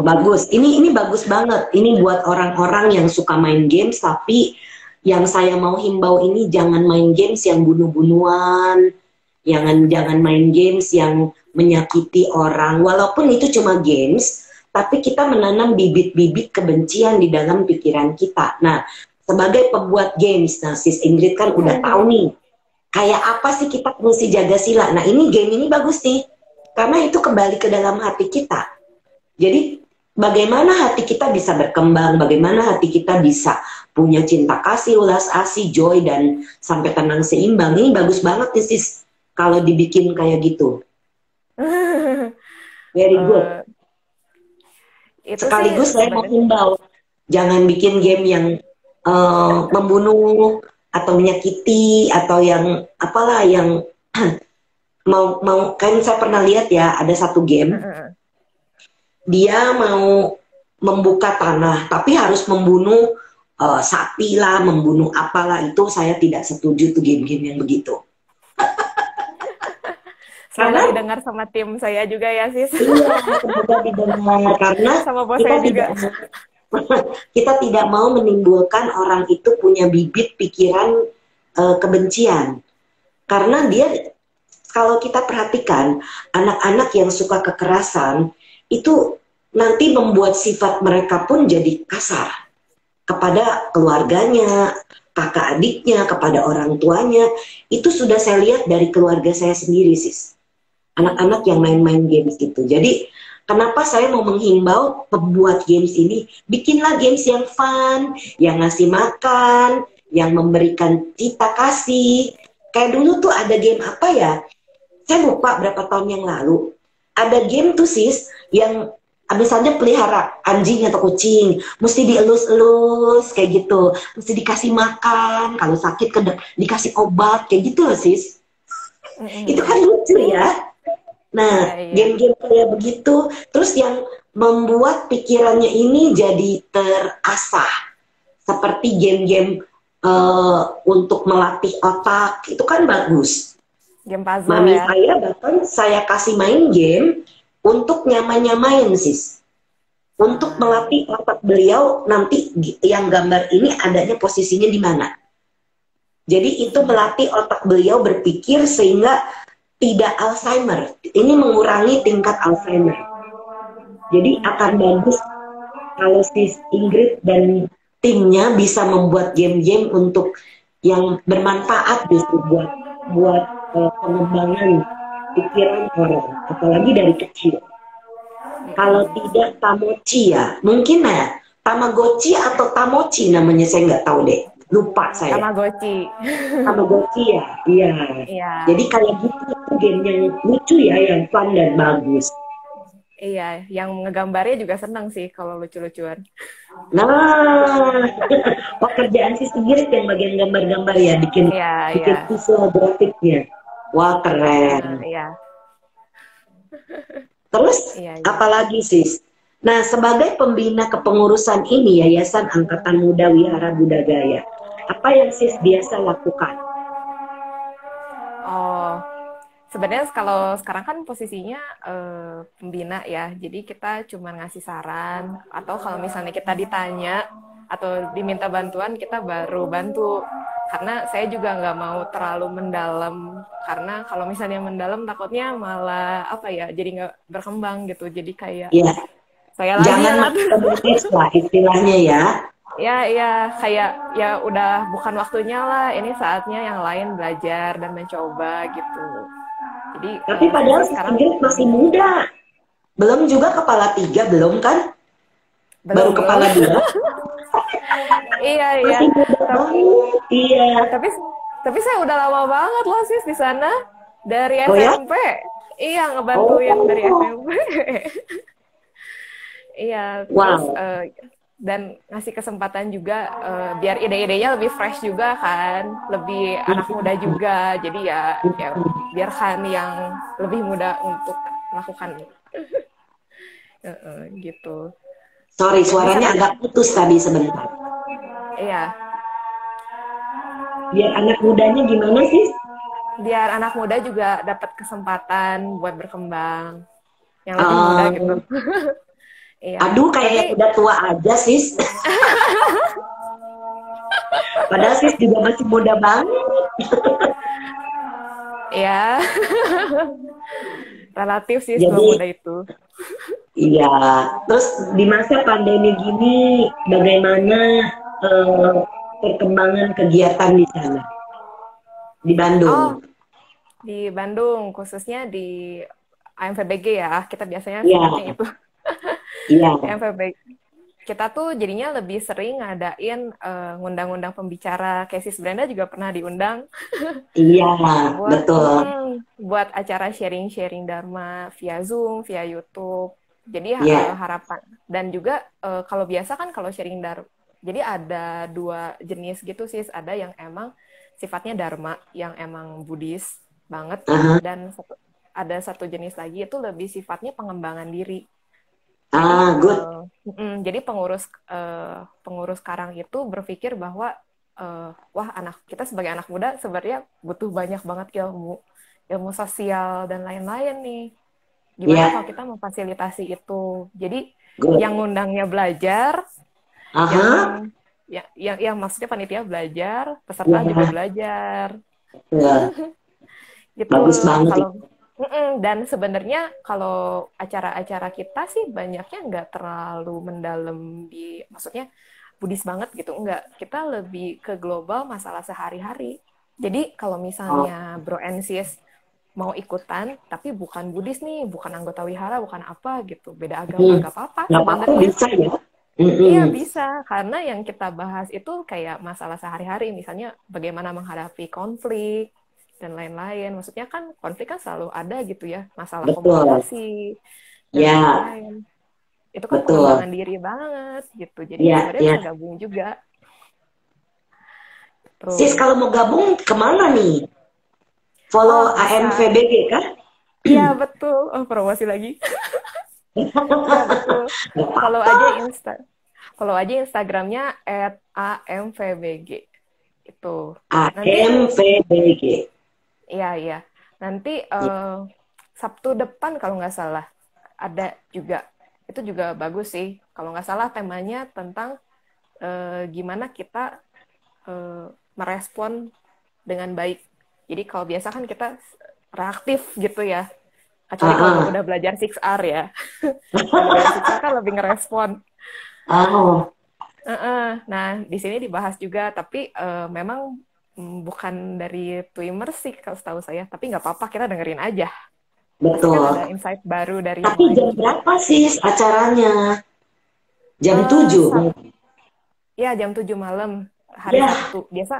bagus. Ini bagus banget. Ini buat orang-orang yang suka main games, tapi yang saya mau himbau ini jangan main games yang bunuh-bunuhan, jangan jangan main games yang menyakiti orang. Walaupun itu cuma games, tapi kita menanam bibit-bibit kebencian di dalam pikiran kita. Nah, sebagai pembuat games, nah Sis Ingrid kan udah tahu nih, kayak apa sih kita mesti jaga sila. Nah, ini game ini bagus nih, karena itu kembali ke dalam hati kita. Jadi bagaimana hati kita bisa berkembang, bagaimana hati kita bisa punya cinta kasih, ulas asih, joy, dan sampai tenang seimbang. Ini bagus banget nih sis, kalau dibikin kayak gitu. Very good. Itu sih Sekaligus saya mau sebenarnya. himbau, jangan bikin game yang Mm-mm. membunuh atau menyakiti atau yang apalah yang mau kan saya pernah lihat ya ada satu game dia mau membuka tanah tapi harus membunuh sapi lah, membunuh apalah itu saya tidak setuju tuh game-game yang begitu. Semoga Karena didengar sama tim saya juga ya, Sis. iya, semoga didengar karena Sama bos kita saya juga. tidak kita tidak mau menimbulkan orang itu punya bibit pikiran kebencian. Karena dia kalau kita perhatikan anak-anak yang suka kekerasan itu nanti membuat sifat mereka pun jadi kasar kepada keluarganya, kakak adiknya, kepada orang tuanya. Itu sudah saya lihat dari keluarga saya sendiri, sis. Anak-anak yang main-main games gitu. Jadi kenapa saya mau menghimbau pembuat games ini, bikinlah games yang fun, yang ngasih makan, yang memberikan cita kasih. Kayak dulu tuh ada game apa ya? Saya lupa berapa tahun yang lalu. Ada game tuh sis, yang misalnya pelihara anjing atau kucing, mesti dielus-elus kayak gitu, mesti dikasih makan, kalau sakit dikasih obat kayak gitu loh sis. Itu kan lucu ya. Nah, game-game kayak begitu, terus yang membuat pikirannya ini jadi terasah, seperti game-game untuk melatih otak, itu kan bagus. Game puzzle Mami ya. saya bahkan saya kasih main game untuk nyamain sis, untuk melatih otak beliau nanti yang gambar ini adanya posisinya di mana. Jadi itu melatih otak beliau berpikir sehingga tidak Alzheimer. Ini mengurangi tingkat Alzheimer. Jadi akan bagus kalau sis Ingrid dan timnya bisa membuat game-game untuk yang bermanfaat justru buat pengembangan pikiran orang, apalagi dari kecil. Kalau tidak Tamochi ya, mungkin ya Tamagotchi atau Tamochi namanya saya nggak tahu deh, lupa saya. Tamagotchi. Tamagotchi ya, iya. Iya. Jadi kayak gitu game yang lucu ya, yang fun dan bagus. Iya, yang ngegambarnya juga senang sih kalau lucu-lucuan. Nah, pekerjaan sih sendiri yang bagian gambar-gambar ya, bikin visual grafiknya. Wah keren. Iya. Terus apalagi sis? Nah, sebagai pembina kepengurusan ini Yayasan Angkatan Muda Wihara Budagaya, apa yang sis biasa lakukan? Oh, sebenarnya kalau sekarang kan posisinya pembina ya, jadi kita cuma ngasih saran, atau kalau misalnya kita ditanya atau diminta bantuan, kita baru bantu. Karena saya juga nggak mau terlalu mendalam, karena kalau misalnya mendalam takutnya malah apa ya, jadi nggak berkembang gitu, jadi kayak saya lagi jangan makromanage lah istilahnya ya. Ya kayak ya udah bukan waktunya lah, ini saatnya yang lain belajar dan mencoba gitu. Jadi tapi padahal sekarang masih muda, belum juga kepala 3 belum kan? Baru kepala 2. Iya. Masih muda banget. Iya. Tapi saya udah lama banget loh sis di sana dari SMP. Ya? Iya ngebantuin dari SMP. Iya. Terus dan ngasih kesempatan juga biar ide-idenya lebih fresh juga kan, lebih anak muda juga. Jadi ya biarkan yang lebih muda untuk melakukan gitu. Sorry, suaranya agak putus tadi sebentar. Iya. Biar anak mudanya gimana sih? Biar anak muda juga dapat kesempatan buat berkembang yang lebih muda gitu. Iya. Aduh, kayak yang udah tua aja sis. Padahal sis juga masih muda banget. Iya. Relatif sih tua muda itu. Iya. Terus di masa pandemi gini, bagaimana perkembangan kegiatan di sana? Di Bandung. Di Bandung, khususnya di AMVBG ya. Kita biasanya sebutnya itu. Iya. Kita tuh jadinya lebih sering ngadain ngundang-undang pembicara. Kayak Sis Brenda juga pernah diundang. Iya, betul. Buat acara sharing-sharing Dharma via Zoom, via YouTube. Jadi harapan. Dan juga kalau biasa kan kalau sharing Dharma, Jadi ada dua jenis gitu sih. Ada yang emang sifatnya dharma, yang emang Buddhis banget. Aha. Dan ada satu jenis lagi itu lebih sifatnya pengembangan diri. Jadi, Good. jadi pengurus Karang itu berpikir bahwa wah kita sebagai anak muda sebenarnya butuh banyak banget ilmu sosial dan lain-lain nih. Gimana kalau Ya, kita memfasilitasi itu? Jadi yang good. ngundangnya belajar, yang Aha. yang maksudnya panitia belajar, peserta juga Ya, belajar. ya. Gitu. Bagus banget Kalau itu. dan sebenarnya kalau acara-acara kita sih banyaknya nggak terlalu mendalam maksudnya Buddhis banget gitu, enggak. Kita lebih ke global masalah sehari-hari. Jadi kalau Oh, misalnya Bro and Sis mau ikutan, tapi bukan Buddhis nih, bukan anggota wihara, bukan apa gitu, beda agama, hmm. nggak apa-apa Nggak apa-apa sebenarnya. bisa ya. Iya Mm-mm. bisa, karena yang kita bahas itu kayak masalah sehari-hari, misalnya bagaimana menghadapi konflik dan lain-lain. Maksudnya kan konflik kan selalu ada gitu ya, masalah Betul. komunikasi dan Ya, lain-lain. Itu kan betul. pengembangan diri banget gitu. Jadi Ya, sebenarnya bisa ya. gabung juga. Sis Terus, kalau mau gabung kemana nih? Follow oh bisa, AMVBG kan? iya betul. Oh promosi lagi. Iya betul. Nggak Follow apa-apa. aja follow aja Instagramnya @amvbg. Itu. Nanti AMVBG. iya, iya. Nanti Sabtu depan kalau nggak salah ada juga. Itu juga bagus sih. Kalau nggak salah temanya tentang gimana kita eh, merespon dengan baik. Jadi kalau biasa kan kita reaktif gitu ya. Kecuali kalau Ah, udah belajar 6R ya. Kalau udah belajar 6R kan lebih ngerespon. oh, Nah, di sini dibahas juga, tapi memang bukan dari Twimer sih kalau setahu saya. Tapi nggak apa-apa, kita dengerin aja. Pasti kan ada betul. insight baru dari yang Tapi lain jam juga. berapa sis acaranya? Jam Eh 7. ya jam 7 malam hari Ya, Sabtu. Biasa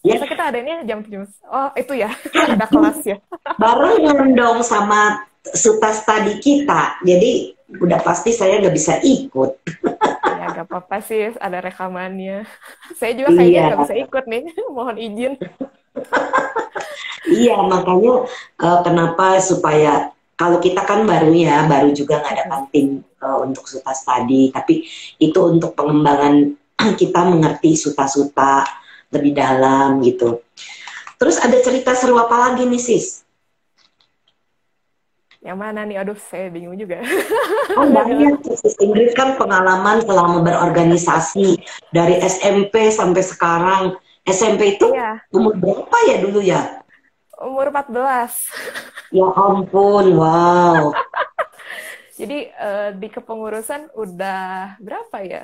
ya. biasa kita adanya jam 7. Oh, itu ya. Ada kelas ya. Barengan dong sama suta studi kita. Jadi udah pasti saya nggak bisa ikut. Ya, gak apa-apa sih, ada rekamannya. Saya juga kayaknya Iya, nggak bisa ikut nih. Mohon izin. iya makanya kenapa supaya kalau kita kan baru ya, baru juga ngadakan tim untuk suta studi, tapi itu untuk pengembangan kita mengerti suta-suta lebih dalam gitu. Terus ada cerita seru apa lagi nih sis? Yang mana nih? Aduh, saya bingung juga. Kan Gara-gara, banyak sis Ingrid kan pengalaman selama berorganisasi dari SMP sampai sekarang. SMP itu iya, umur berapa ya dulu ya? umur 14. Ya ampun, wow. Jadi di kepengurusan udah berapa ya?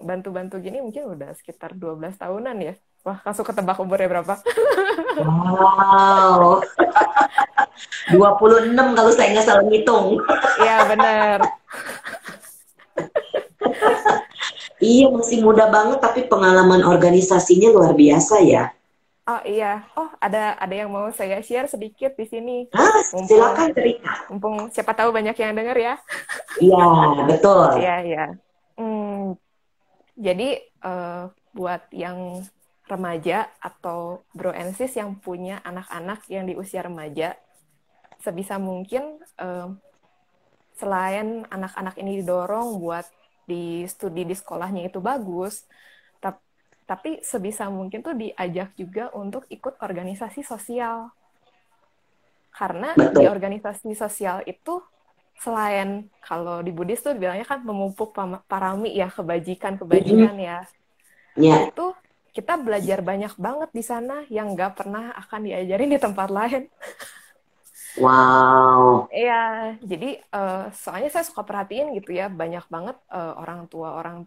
Bantu-bantu gini mungkin udah sekitar 12 tahunan ya. Wah, langsung ketebak umurnya berapa. Wow, 26 kalau saya nggak salah ngitung. Iya, bener. Iya, masih muda banget tapi pengalaman organisasinya luar biasa ya. Oh iya, oh ada yang mau saya share sedikit di sini. Ah, Mumpung silakan cerita. mumpung siapa tahu banyak yang denger ya. Iya, betul. Iya, iya. Hmm, jadi buat yang remaja atau bro and sis yang punya anak-anak yang di usia remaja, sebisa mungkin selain anak-anak ini didorong buat di studi di sekolahnya itu bagus, tapi sebisa mungkin tuh diajak juga untuk ikut organisasi sosial. Karena di Betul. organisasi sosial itu selain kalau di Buddhis tuh bilangnya kan memupuk parami ya, kebajikan-kebajikan Mhm. ya. Ya, Itu kita belajar banyak banget di sana yang nggak pernah akan diajarin di tempat lain. wow. Iya, jadi soalnya saya suka perhatiin gitu ya, banyak banget orang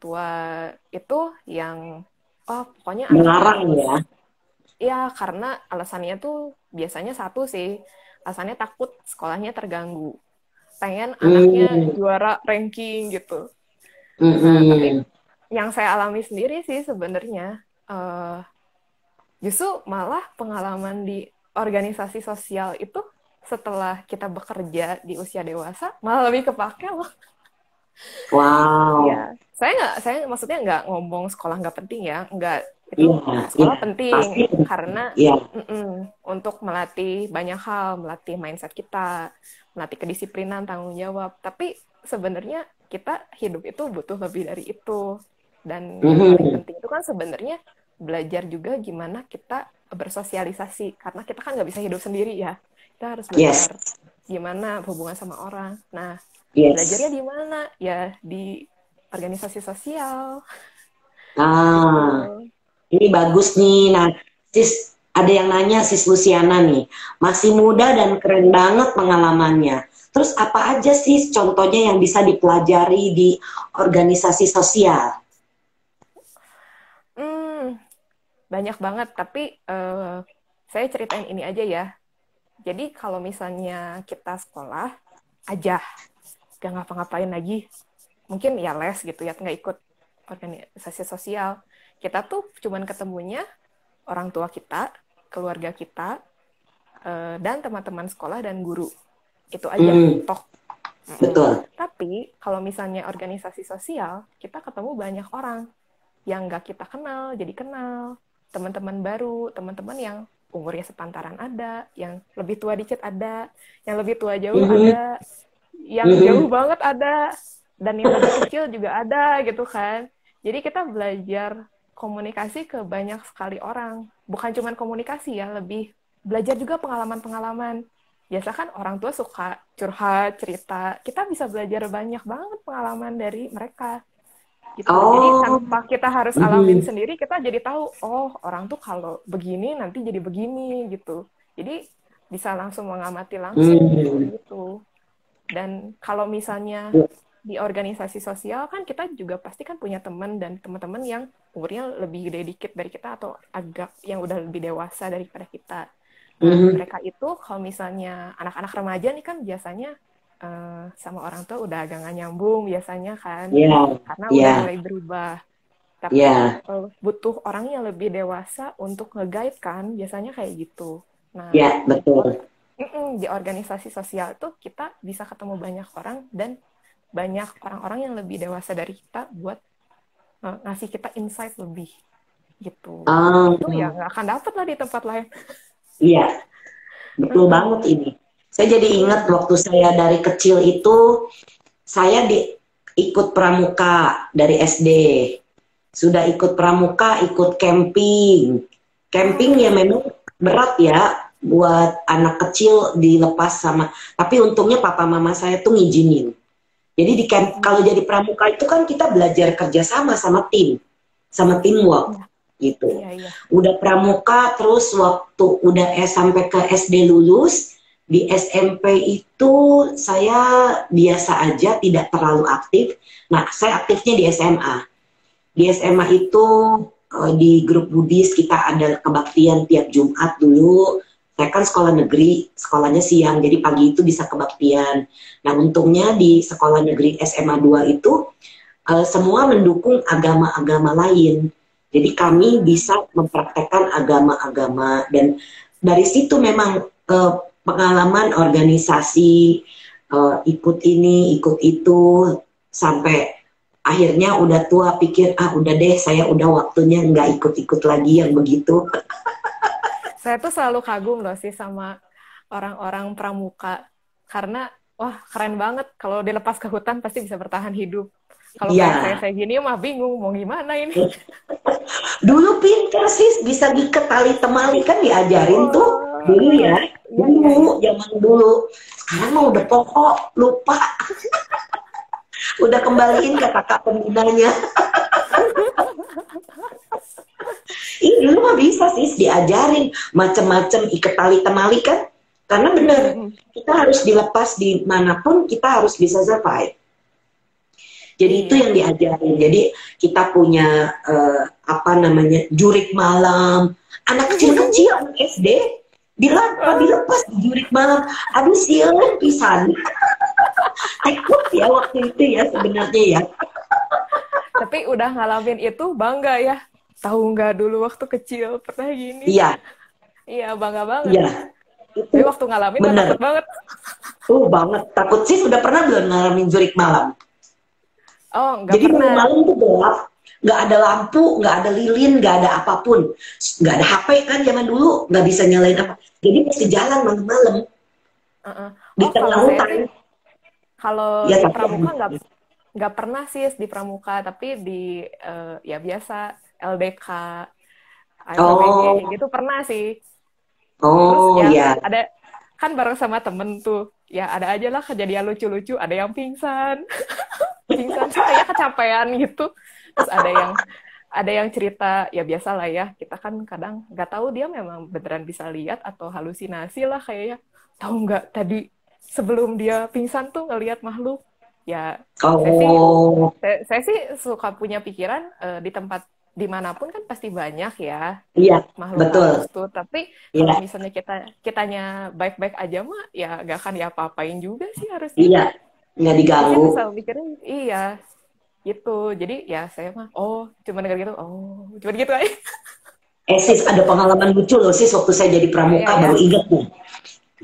tua itu yang oh pokoknya anaknya Melarang harus ya. ya karena alasannya tuh biasanya satu sih, alasannya takut sekolahnya terganggu, pengen anaknya Hmm. juara ranking gitu. Nah, tapi Mm-mm. yang saya alami sendiri sih sebenarnya justru malah pengalaman di organisasi sosial itu setelah kita bekerja di usia dewasa malah lebih kepake loh. Iya, Wow. saya maksudnya nggak ngomong sekolah nggak penting ya, nggak itu Iya, iya. sekolah penting Pasti. karena Iya. untuk melatih banyak hal, melatih mindset kita, melatih kedisiplinan, tanggung jawab. Tapi sebenarnya kita hidup itu butuh lebih dari itu. Dan yang paling Mhm. penting itu kan sebenarnya belajar juga gimana kita bersosialisasi, karena kita kan nggak bisa hidup sendiri ya. Kita harus Yes. belajar gimana hubungan sama orang. Nah, belajarnya Yes. di mana? Ya di organisasi sosial gitu. Ah, ini bagus nih. Nah, sis, ada yang nanya sis Luciana nih, masih muda dan keren banget pengalamannya. Terus apa aja sih contohnya yang bisa dipelajari di organisasi sosial? Hmm, banyak banget, tapi saya ceritain ini aja ya. Jadi kalau misalnya kita sekolah aja, gak ngapa-ngapain lagi, mungkin ya les gitu ya, nggak ikut organisasi sosial. Kita tuh cuman ketemunya orang tua kita, keluarga kita, dan teman-teman sekolah dan guru. Itu aja, Hmm, toh. betul. Tapi kalau misalnya organisasi sosial, kita ketemu banyak orang yang nggak kita kenal, jadi kenal. Teman-teman baru, teman-teman yang umurnya sepantaran ada, yang lebih tua dikit ada, yang lebih tua jauh Mhm, ada, yang jauh mhm, banget ada, dan yang lebih kecil juga ada gitu kan. Jadi kita belajar komunikasi ke banyak sekali orang. Bukan cuma komunikasi ya, lebih belajar juga pengalaman-pengalaman. Biasa kan orang tua suka curhat, cerita. Kita bisa belajar banyak banget pengalaman dari mereka gitu. Jadi oh, tanpa kita harus alamin mhm, sendiri, kita jadi tahu, oh orang tuh kalau begini nanti jadi begini gitu. Jadi bisa langsung mengamati langsung mhm, gitu. Dan kalau misalnya di organisasi sosial kan kita juga pasti kan punya teman dan teman-teman yang umurnya lebih gede dikit dari kita atau agak yang udah lebih dewasa daripada kita. Nah, mhm, mereka itu kalau misalnya anak-anak remaja nih kan biasanya sama orang tua udah agak nggak nyambung biasanya kan, ya, karena udah ya, mulai berubah. Tapi ya, butuh orang yang lebih dewasa untuk nge-guide kan, biasanya kayak gitu. Nah, ya, betul. di organisasi sosial itu kita bisa ketemu banyak orang dan banyak orang-orang yang lebih dewasa dari kita buat ngasih kita insight lebih gitu. Itu ya Ah, nggak akan dapet lah di tempat lain. iya, betul banget ini. Saya jadi ingat waktu saya dari kecil itu, saya ikut pramuka dari SD. Sudah ikut pramuka, ikut camping. Camping ya memang berat ya buat anak kecil dilepas sama. Tapi untungnya papa mama saya tuh ngizinin. Jadi di camp, kalau jadi pramuka itu kan kita belajar kerjasama sama tim, sama teamwork Iya, gitu. iya, iya. Udah pramuka, terus waktu udah sampai ke SD lulus, di SMP itu saya biasa aja, tidak terlalu aktif. Nah, saya aktifnya di SMA. Di SMA itu di grup Budis kita ada kebaktian tiap Jumat dulu. Saya kan sekolah negeri, sekolahnya siang, jadi pagi itu bisa kebaktian. Nah, untungnya di sekolah negeri SMA 2 itu semua mendukung agama-agama lain. Jadi kami Ah, bisa mempraktekkan agama-agama dan dari situ memang pengalaman organisasi ikut ini, ikut itu sampai akhirnya udah tua pikir udah deh saya udah waktunya nggak ikut-ikut lagi yang begitu. saya tuh selalu kagum loh sih sama orang-orang pramuka karena wah keren banget kalau dilepas ke hutan pasti bisa bertahan hidup. Kalau kayak Iya, saya gini mah bingung mau gimana ini. dulu pinter sih bisa diikat tali temali kan diajarin tuh dulu Wah, ya, iya iya iya. dulu zaman dulu. Sekarang mah udah pokok lupa, udah kembaliin ke kakak pembinanya. Ih dulu mah bisa sih diajarin macem-macem ikat tali temali kan, karena bener kita harus dilepas dimanapun kita harus bisa survive. Jadi itu Iya. yang diajarin. Jadi kita punya apa namanya jurik malam. Anak kecil-kecil, anak SD dilepas di jurik malam. Aduh sialan pisan. Takut ya waktu itu ya sebenarnya ya. Tapi udah ngalamin itu bangga ya. Tahu nggak dulu waktu kecil pernah gini? Iya, Iya bangga banget. iya. Tapi Itu waktu ngalamin mah takut bener. banget. Banget. Takut sih sudah pernah belum ngalamin jurik malam? Oh, nggak Jadi pernah. malam-malam tuh gelap, nggak ada lampu, nggak ada lilin, nggak ada apapun, nggak ada HP kan zaman dulu, nggak bisa nyalain apa. Mm-mm. Jadi mesti jalan malam-malam Uh-uh. di Oh, tengah kalau saya hutan. sih, kalau Ya di tapi Pramuka nggak pernah sih di Pramuka, tapi di ya biasa LDK, AFBG kayak oh gitu pernah sih. Terus oh ya ya ada kan bareng sama temen tuh, ya ada aja lah kejadian lucu-lucu, ada yang pingsan, pingsan tuh kayak kecapean gitu. Terus ada yang cerita ya biasa lah ya, kita kan kadang nggak tahu dia memang beneran bisa lihat atau halusinasi lah kayaknya. Tahu nggak tadi sebelum dia pingsan tuh ngelihat makhluk. Ya saya sih oh saya sih suka punya pikiran, di tempat dimanapun kan pasti banyak ya iya makhluk betul halus tuh. Tapi kalau iya misalnya kitanya baik-baik aja mah ya gak akan diapa-apain juga sih harusnya. iya nggak Saya sih diganggu. selalu mikirnya iya gitu. Jadi ya saya mah oh cuma dengar gitu, oh cuma gitu aja. Sis ada pengalaman lucu loh sis waktu saya jadi Iya pramuka ya, baru ingat nih.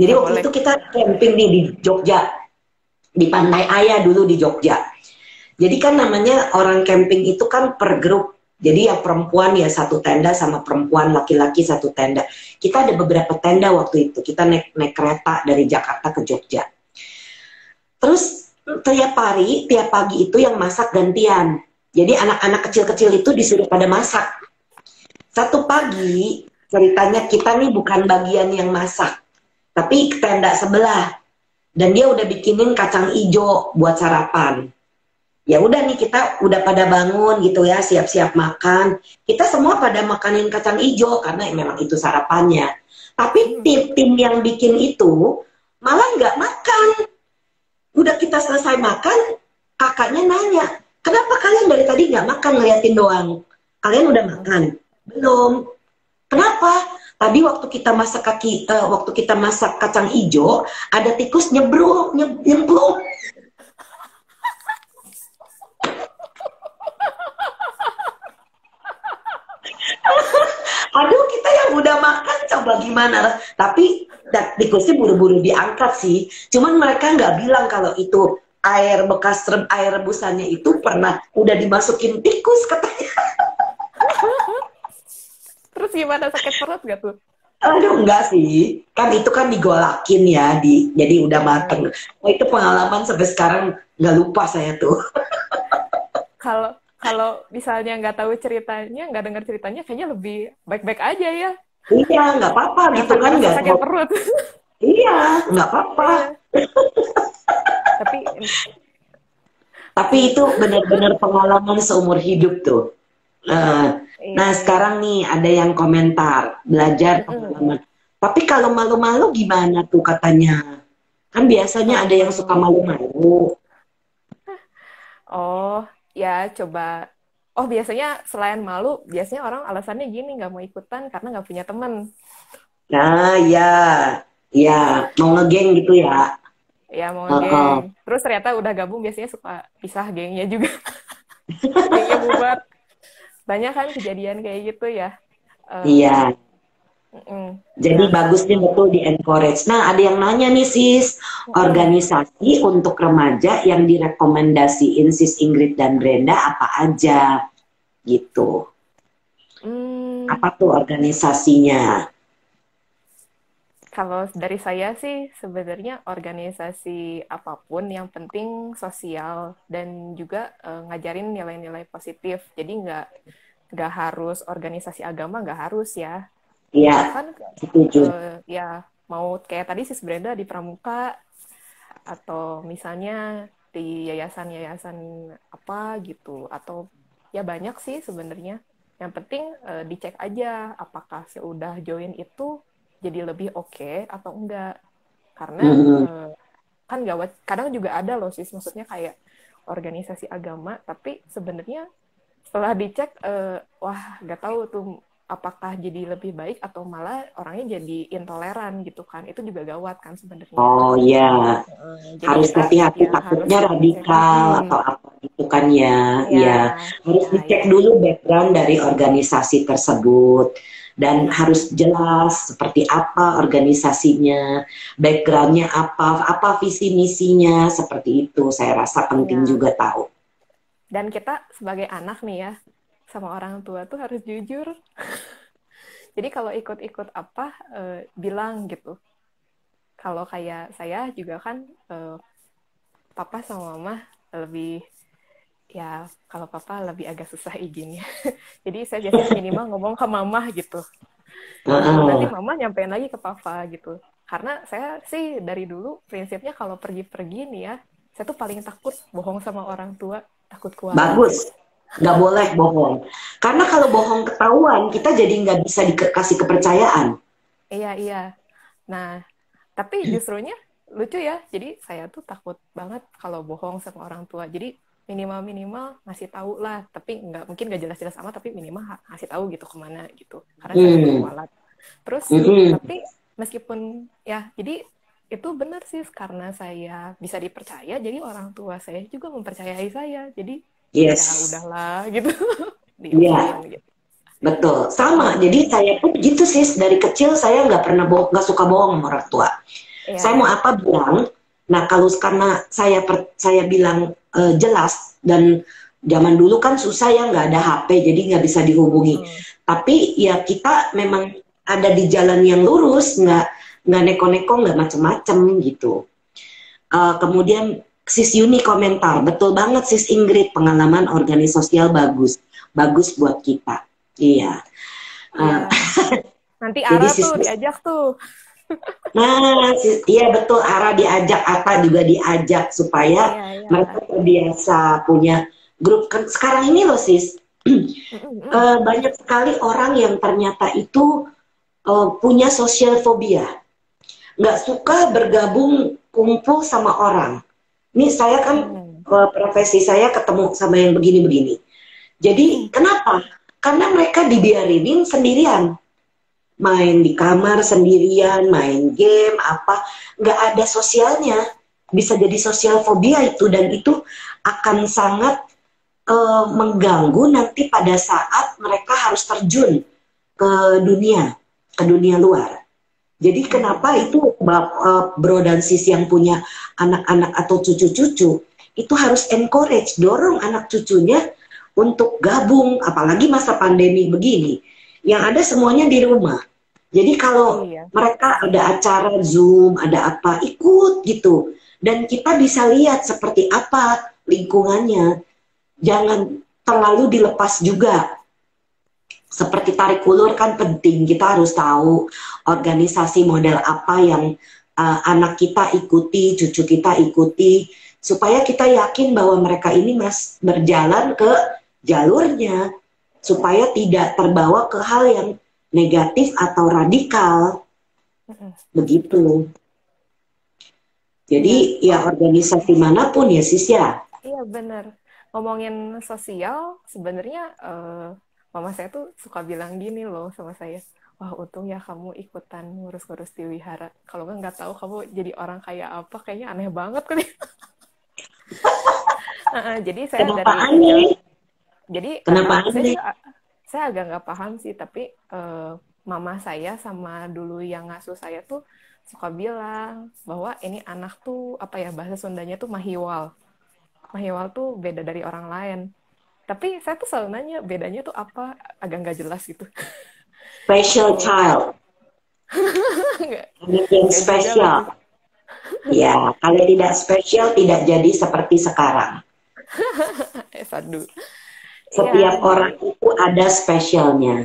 Jadi ya waktu boleh. itu kita camping nih di Jogja, di Pantai Aya dulu di Jogja. Jadi kan namanya orang camping itu kan per grup. Jadi yang perempuan ya satu tenda sama perempuan laki-laki satu tenda. Kita ada beberapa tenda waktu itu. Kita naik kereta dari Jakarta ke Jogja. Terus tiap pagi itu yang masak gantian. Jadi anak-anak kecil-kecil itu disuruh pada masak. Satu pagi ceritanya kita nih bukan bagian yang masak, tapi tenda sebelah. Dan dia udah bikinin kacang ijo buat sarapan. Ya udah nih kita udah pada bangun gitu ya, siap-siap makan. Kita semua pada makanin kacang ijo karena memang itu sarapannya. Tapi Hmm. tim yang bikin itu malah nggak makan. Udah kita selesai makan, kakaknya nanya, kenapa kalian dari tadi nggak makan, ngeliatin doang? Kalian udah makan? Belum. Kenapa? Tadi waktu kita masak kacang ijo, ada tikus nyemplung. Aduh, kita yang udah makan coba gimana? Tapi tikusnya buru-buru diangkat sih. Cuman mereka nggak bilang kalau itu air rebusannya itu pernah udah dimasukin tikus katanya. Terus gimana, sakit perut gak tuh? Aduh, enggak sih. Kan itu kan digolakin ya, jadi udah mateng. Oh, itu pengalaman sampai sekarang nggak lupa saya tuh. Kalau kalau misalnya nggak tahu ceritanya, nggak dengar ceritanya, kayaknya lebih baik-baik aja ya. Iya, nggak apa-apa Nggak gitu akan kan, ngerasa nggak. sakit perut. Iya, nggak apa-apa. Iya. Tapi Tapi itu benar-benar pengalaman seumur hidup tuh. iya Nah, iya. sekarang nih ada yang komentar, belajar Mm-mm. pengalaman. Tapi kalau malu-malu gimana tuh katanya? Kan biasanya Kalau ada yang suka malu, malu-malu. oh ya coba. Oh biasanya selain malu, biasanya orang alasannya gini nggak mau ikutan karena nggak punya teman. Nah, ya, ya, mau ngegeng gitu ya. Ya mau Heeh. ngegeng. Terus ternyata udah gabung biasanya suka pisah gengnya juga. Gengnya bubar. Banyak kan kejadian kayak gitu ya. Eh, Iya, mm-mm. jadi Ya kalau bagusnya mau. betul di encourage. Nah, ada yang nanya nih sis, Mm-mm. organisasi untuk remaja yang direkomendasiin sis Ingrid dan Brenda apa aja gitu. Hmm, Apa tuh organisasinya? Kalau dari saya sih sebenarnya organisasi apapun yang penting sosial dan juga ngajarin nilai-nilai positif. Jadi nggak harus organisasi agama, nggak harus ya. Iya, Bahkan setuju. ya mau kayak tadi Sis Brenda di Pramuka atau misalnya di yayasan-yayasan apa gitu atau ya banyak sih sebenarnya. Yang penting dicek aja apakah seudah join itu jadi lebih oke atau enggak. Karena Mhm. kan gawat kadang juga ada loh sih maksudnya kayak organisasi agama tapi sebenarnya setelah dicek wah nggak tahu tuh apakah jadi lebih baik atau malah orangnya jadi intoleran gitu kan, itu juga gawat kan sebenarnya. Oh iya, Jadi harus kita hati-hati ya harus takutnya dicek. radikal atau apa gitu kan ya. Ya Iya, harus ya dicek ya dulu background dari organisasi tersebut dan harus mm-mm. jelas seperti apa organisasinya, backgroundnya apa visi misinya seperti itu. Saya rasa penting Ya juga tahu. Dan kita sebagai anak nih ya, sama orang tua tuh harus jujur. Jadi kalau ikut-ikut apa, bilang gitu. Kalau kayak saya juga kan, papa sama mama lebih, ya kalau papa lebih agak susah izinnya. Jadi saya biasanya minimal ngomong ke mama gitu. Nanti Heeh. mama nyampein lagi ke papa gitu. Karena saya sih dari dulu prinsipnya kalau pergi-pergi nih ya, saya tuh paling takut bohong sama orang tua, takut kewalahan. Bagus. Nggak boleh bohong. Karena kalau bohong ketahuan, kita jadi nggak bisa dikasih kepercayaan. Iya, iya. Nah, tapi justrunya lucu ya. Jadi saya tuh takut banget kalau bohong sama orang tua. Jadi minimal-minimal ngasih tahu lah. Tapi nggak mungkin nggak jelas-jelas amat. Tapi minimal ngasih tahu gitu kemana gitu. Karena saya takut Hmm. kualat. Terus Mm-mm. tapi meskipun ya jadi itu benar sih karena saya bisa dipercaya. Jadi orang tua saya juga mempercayai saya. Jadi ya Yes. udahlah gitu. Iya. Diemin gitu. Betul, sama. Mm-mm. Jadi saya pun gitu sih. Dari kecil saya nggak pernah bohong, nggak suka bohong sama orang tua. Iya, Saya iya. mau apa bilang. Nah kalau karena saya bilang jelas dan zaman dulu kan susah ya nggak ada HP, jadi nggak bisa dihubungi. Mm. Tapi ya kita memang ada di jalan yang lurus, nggak neko-neko, nggak macem-macem gitu. Kemudian Sis Yuni komentar, betul banget Sis Ingrid, pengalaman organisasial bagus, bagus buat kita. Iya. Iya. Uh, Nanti jadi Ara tuh sis, diajak tuh. nah, iya betul, Ara diajak, Ata juga diajak supaya Iya, iya. mereka terbiasa punya grup. Kan sekarang ini loh sis, Mm-mm. banyak sekali orang yang ternyata itu punya social phobia, nggak suka bergabung kumpul sama orang. Ini saya kan Mm. profesi saya ketemu sama yang begini-begini. Jadi Mm-mm. kenapa? Karena mereka dibiarinin sendirian, main di kamar sendirian, main game apa, nggak ada sosialnya. Bisa jadi sosial fobia itu, dan itu akan sangat mengganggu nanti pada saat mereka harus terjun ke dunia ke dunia luar. Jadi kenapa Mm. itu bro dan sis yang punya anak-anak atau cucu-cucu itu harus encourage, dorong anak cucunya untuk gabung, apalagi masa pandemi begini. Yang ada semuanya di rumah. Jadi kalau Iya. mereka ada acara Zoom, ada apa, ikut gitu. Dan kita bisa lihat seperti apa lingkungannya. Jangan terlalu dilepas juga. Seperti tarik ulur kan penting, kita harus tahu organisasi model apa yang anak kita ikuti, cucu kita ikuti, supaya kita yakin bahwa mereka ini berjalan ke jalurnya, supaya tidak terbawa ke hal yang negatif atau radikal, Mm-mm. Betul. begitu. Iya. Jadi ya organisasi manapun ya sis ya. Iya benar. Ngomongin sosial, sebenarnya mama saya tuh suka bilang gini loh sama saya. Wah, untung ya kamu ikutan ngurus-ngurus di wihara. Kalau nggak tahu kamu jadi orang kayak apa, kayaknya aneh banget kan. Jadi saya Kenapa dari kecil, aneh? jadi karena Kenapa saya aneh? juga saya agak nggak paham sih, tapi mama saya sama dulu yang ngasuh saya tuh suka bilang bahwa ini anak tuh apa ya, bahasa Sundanya tuh mahiwal. Mahiwal tuh beda dari orang lain. Tapi saya tuh selalu nanya bedanya tuh apa, agak nggak jelas gitu. Special Oh, child, nggak anak yang nggak juga nggak spesial. juga. Ya, kalau tidak spesial tidak jadi seperti sekarang. Sadu. Setiap Ya, orang jadi itu ada spesialnya.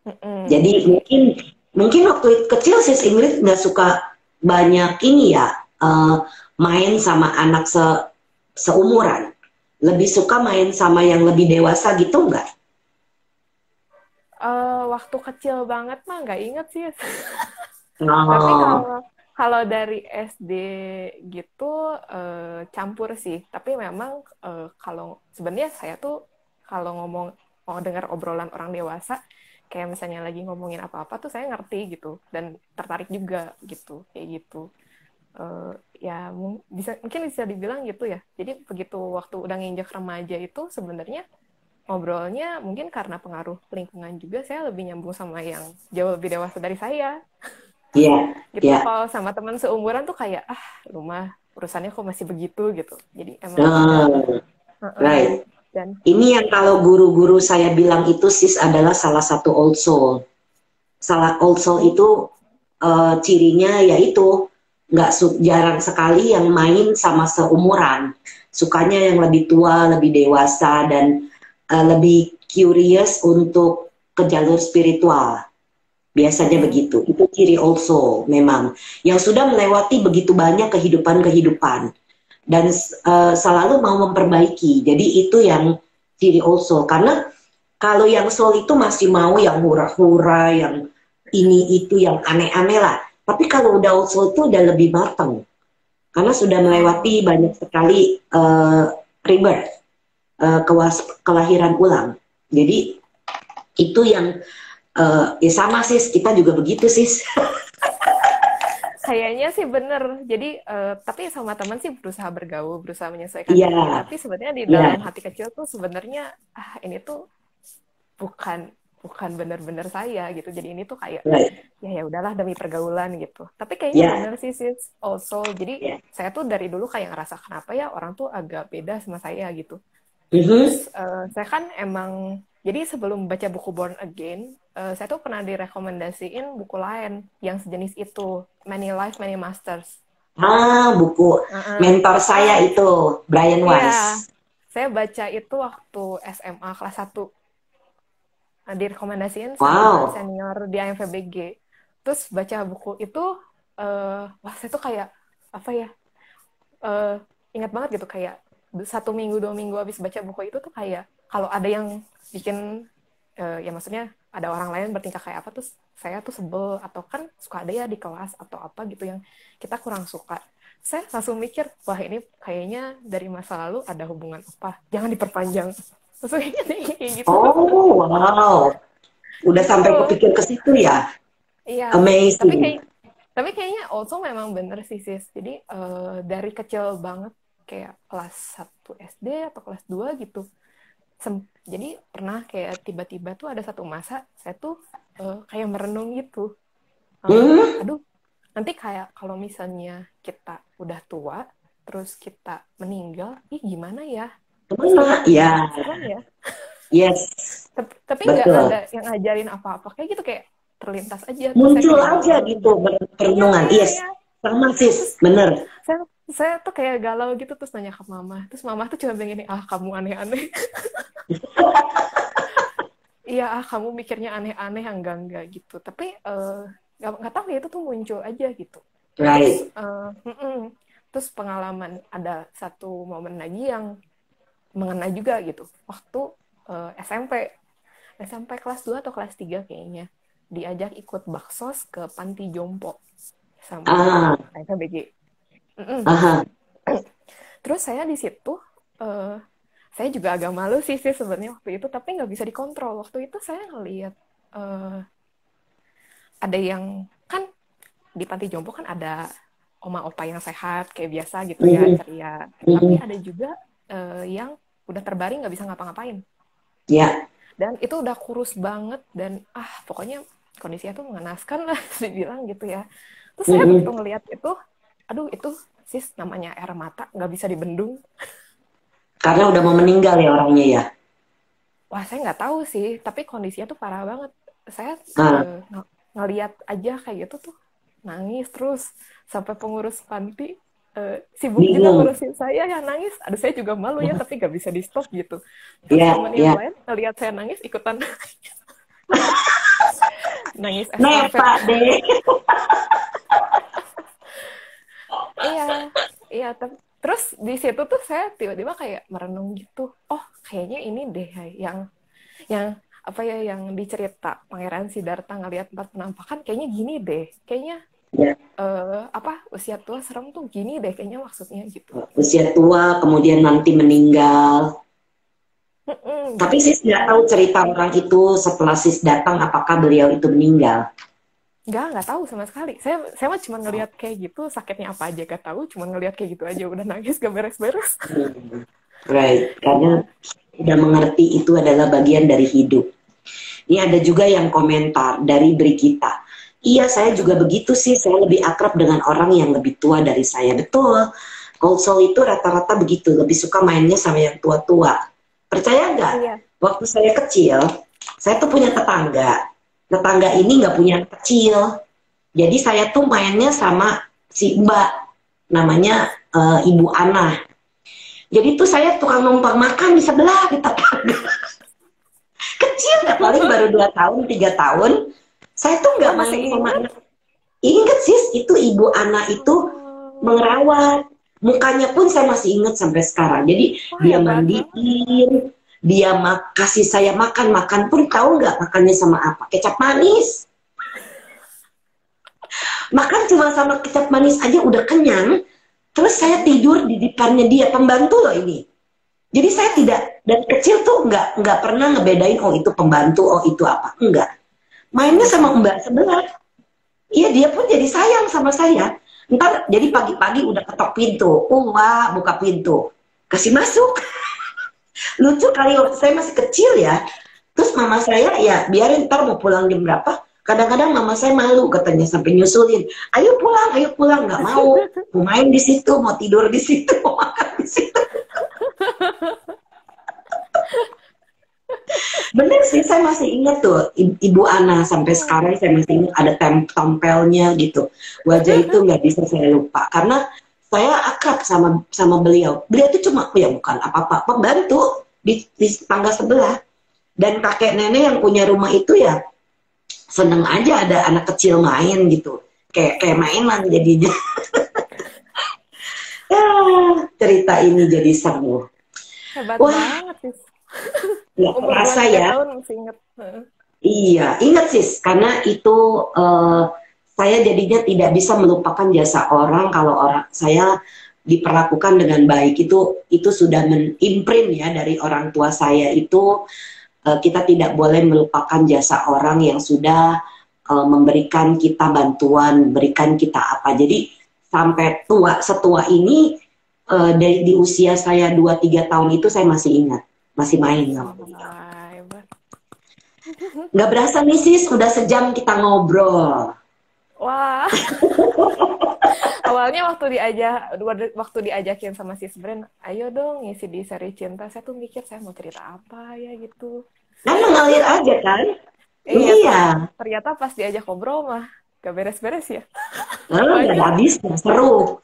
mm-mm. Jadi mungkin waktu kecil sis Ingrid nggak suka banyak ini ya, main sama anak seumuran. Lebih suka main sama yang lebih dewasa gitu nggak? Waktu kecil banget mah nggak inget sih. Tapi Oh, kalau kalau dari SD gitu campur sih. Tapi memang kalau sebenarnya saya tuh kalau mau dengar obrolan orang dewasa, kayak misalnya lagi ngomongin apa-apa tuh saya ngerti gitu dan tertarik juga gitu, kayak gitu. Ya mungkin bisa dibilang gitu ya. Jadi begitu waktu udah nginjak remaja itu sebenarnya ngobrolnya mungkin karena pengaruh lingkungan juga saya lebih nyambung sama yang jauh lebih dewasa dari saya iya, gitu. iya. Kalau sama teman seumuran tuh kayak rumah urusannya kok masih begitu gitu, jadi emang beda Eh, gitu. Right. Dan Ini yang kalau guru-guru saya bilang itu sis adalah salah satu old soul. Salah old soul itu cirinya yaitu jarang sekali yang main sama seumuran. Sukanya yang lebih tua, lebih dewasa dan lebih curious untuk ke jalur spiritual. Biasanya begitu. Itu ciri old soul memang. Yang sudah melewati begitu banyak kehidupan-kehidupan dan selalu mau memperbaiki. Jadi itu yang ciri old soul. Karena kalau yang soul itu masih mau yang hura-hura, yang ini itu yang aneh-aneh lah. Tapi kalau udah old soul itu udah lebih matang. Karena sudah melewati banyak sekali rebirth, kelahiran ulang. Jadi itu yang ya sama sis, kita juga begitu sis. kayaknya sih bener. Jadi tapi sama teman sih berusaha bergaul, berusaha menyesuaikan Iya, diri. Tapi sebenarnya di iya, dalam hati kecil tuh sebenarnya ini tuh bukan bener-bener saya gitu. Jadi ini tuh kayak right. ya udahlah demi pergaulan gitu. Tapi kayaknya Ya, bener sih sis also. Jadi ya. saya tuh dari dulu kayak ngerasa kenapa ya orang tuh agak beda sama saya gitu. Mhm. Terus saya kan emang jadi sebelum baca buku Born Again, saya tuh pernah direkomendasiin buku lain yang sejenis itu, Many Life, Many Masters. Buku mentor saya itu Brian Iya, Weiss. saya baca itu waktu SMA kelas 1. Nah, direkomendasiin sama Wow. senior di AMVBG. Terus baca buku itu, wah saya tuh kayak, apa ya, ingat banget gitu, kayak 1 minggu, 2 minggu habis baca buku itu tuh kayak, kalau ada yang bikin, ya maksudnya ada orang lain bertingkah kayak apa, terus saya tuh sebel, atau kan suka ada ya di kelas, atau apa gitu yang kita kurang suka. Saya langsung mikir, wah ini kayaknya dari masa lalu ada hubungan apa, jangan diperpanjang. Maksudnya kayak gitu. Oh, wow. Udah Gitu. sampai kepikir ke situ ya. Iya, Amazing. tapi kayaknya also memang bener sih sis. Jadi dari kecil banget kayak kelas 1 SD atau kelas 2 gitu. Jadi pernah kayak tiba-tiba tuh ada satu masa saya tuh kayak merenung gitu. Aduh, nanti kayak kalau misalnya kita udah tua, terus kita meninggal, gimana ya? Kemana? Ya, Serem ya. yes, Tapi nggak betul. ada yang ngajarin apa-apa kayak gitu, kayak terlintas aja terus saya Muncul kayak aja galau gitu gitu. Iya, perenungan. iya, Yes, iya. sama Terus sis, bener. saya tuh kayak galau gitu, terus nanya ke mama. Terus mama tuh cuma bilang gini, kamu aneh-aneh. Iya, kamu mikirnya aneh-aneh, enggak gitu. Tapi nggak tahu ya, itu tuh muncul aja gitu. Terus Right. terus pengalaman, ada satu momen lagi yang mengena juga gitu. Waktu SMP kelas 2 atau kelas 3 kayaknya, diajak ikut baksos ke panti jompo sama Ah, KBG. aha. Terus saya di situ, saya juga agak malu sih sebenarnya waktu itu, tapi nggak bisa dikontrol. Waktu itu saya ngelihat ada yang, kan di panti jompo kan ada oma opa yang sehat kayak biasa gitu ya, ceria. Tapi ada juga yang udah terbaring nggak bisa ngapa-ngapain. Ya. Dan itu udah kurus banget dan pokoknya kondisinya tuh mengenaskan lah dibilang gitu ya. Terus saya begitu ngelihat itu, aduh itu sis namanya air mata nggak bisa dibendung. Karena udah mau meninggal ya orangnya ya. Wah saya nggak tahu sih, tapi kondisinya tuh parah banget. Saya Ah, ngelihat aja kayak gitu tuh nangis terus, sampai pengurus panti sibuk juga bingung. ngurusin saya yang nangis. Aduh saya juga malu ya, tapi nggak bisa di stop gitu. Terus Ya, temen yang ya. lain ngelihat saya nangis ikutan nangis Nih estafet. Pak D. Iya, iya. Terus di situ tuh saya tiba-tiba kayak merenung gitu. Oh, kayaknya ini deh yang apa ya, yang dicerita Pangeran Siddhartha ngelihat 4 penampakan, kayaknya gini deh. Kayaknya Ya. usia tua serem tuh gini deh kayaknya maksudnya gitu. Usia tua, kemudian nanti meninggal. Tapi Gitu. sis nggak tahu cerita orang itu setelah sis datang, apakah beliau itu meninggal. Nggak tahu sama sekali. Saya mah cuma ngelihat kayak gitu, sakitnya apa aja gak tahu, cuma ngelihat kayak gitu aja udah nangis gak beres-beres. Right, Iya. karena udah mengerti itu adalah bagian dari hidup. Ini ada juga yang komentar dari Brigita. Iya, saya juga begitu sih. Saya lebih akrab dengan orang yang lebih tua dari saya. Betul. Old soul itu rata-rata begitu, lebih suka mainnya sama yang tua-tua. Percaya nggak? Iya. Waktu saya kecil, saya tuh punya tetangga. Tetangga ini nggak punya anak kecil. Jadi saya tuh mainnya sama si Mbak, namanya Ibu Ana. Jadi tuh saya tukang numpang makan di sebelah di tetangga. Kecil ya, paling baru 2 tahun, 3 tahun. Saya tuh nggak Masih main sama ingat? anak. Ingat sis, itu Ibu Ana itu Oh, merawat. Mukanya pun saya masih ingat sampai sekarang. Jadi wah dia hebat banget. mandiin, dia kasih saya makan. Makan pun tahu nggak makannya sama apa? Kecap manis. Makan cuma sama kecap manis aja udah kenyang. Terus saya tidur di depannya dia, pembantu loh ini. Jadi saya tidak, dari kecil tuh nggak pernah ngebedain, oh itu pembantu, oh itu apa. Enggak. Mainnya Bisa sama banget. mbak sebelah. Iya, dia pun jadi sayang sama saya. Ntar jadi pagi-pagi udah ketok pintu. Wah, buka pintu. Kasih masuk. Lucu kali, waktu saya masih kecil ya. Terus mama saya ya biarin, ntar mau pulang jam berapa. Kadang-kadang mama saya malu katanya sampai nyusulin. Ayo pulang, nggak mau. Mau main di situ, mau tidur di situ, mau makan di situ. Bener sih, saya masih ingat tuh Ibu Ana sampai sekarang saya masih ingat ada tempelnya gitu. Wajah itu nggak bisa saya lupa karena saya akrab sama beliau. Beliau itu cuma ya bukan apa-apa, pembantu di tangga sebelah. Dan kakek nenek yang punya rumah itu ya seneng aja ada anak kecil main gitu. Kayak mainan jadinya. Ya, cerita ini jadi seru. Hebat Wah, banget sih. nggak Umur dua terasa tiga ya. tahun masih inget. Heeh. Iya, ingat sis, karena itu saya jadinya tidak bisa melupakan jasa orang kalau orang saya diperlakukan dengan baik, itu sudah menimprint ya dari orang tua saya itu, kita tidak boleh melupakan jasa orang yang sudah memberikan kita bantuan, memberikan kita apa. Jadi sampai setua ini, di usia saya 2-3 tahun itu saya masih ingat, masih main sama beliau. Wah, hebat. Nggak berasa nih sis, udah sejam kita ngobrol. Wah, awalnya waktu diajakin sama sis Brand, ayo dong ngisi di seri cinta. Saya tuh mikir saya mau cerita apa ya gitu. Kan mengalir aja kan? Iya, Iya. ternyata pas diajak ngobrol mah gak beres-beres ya. Nggak ada Banyak. habisnya, seru.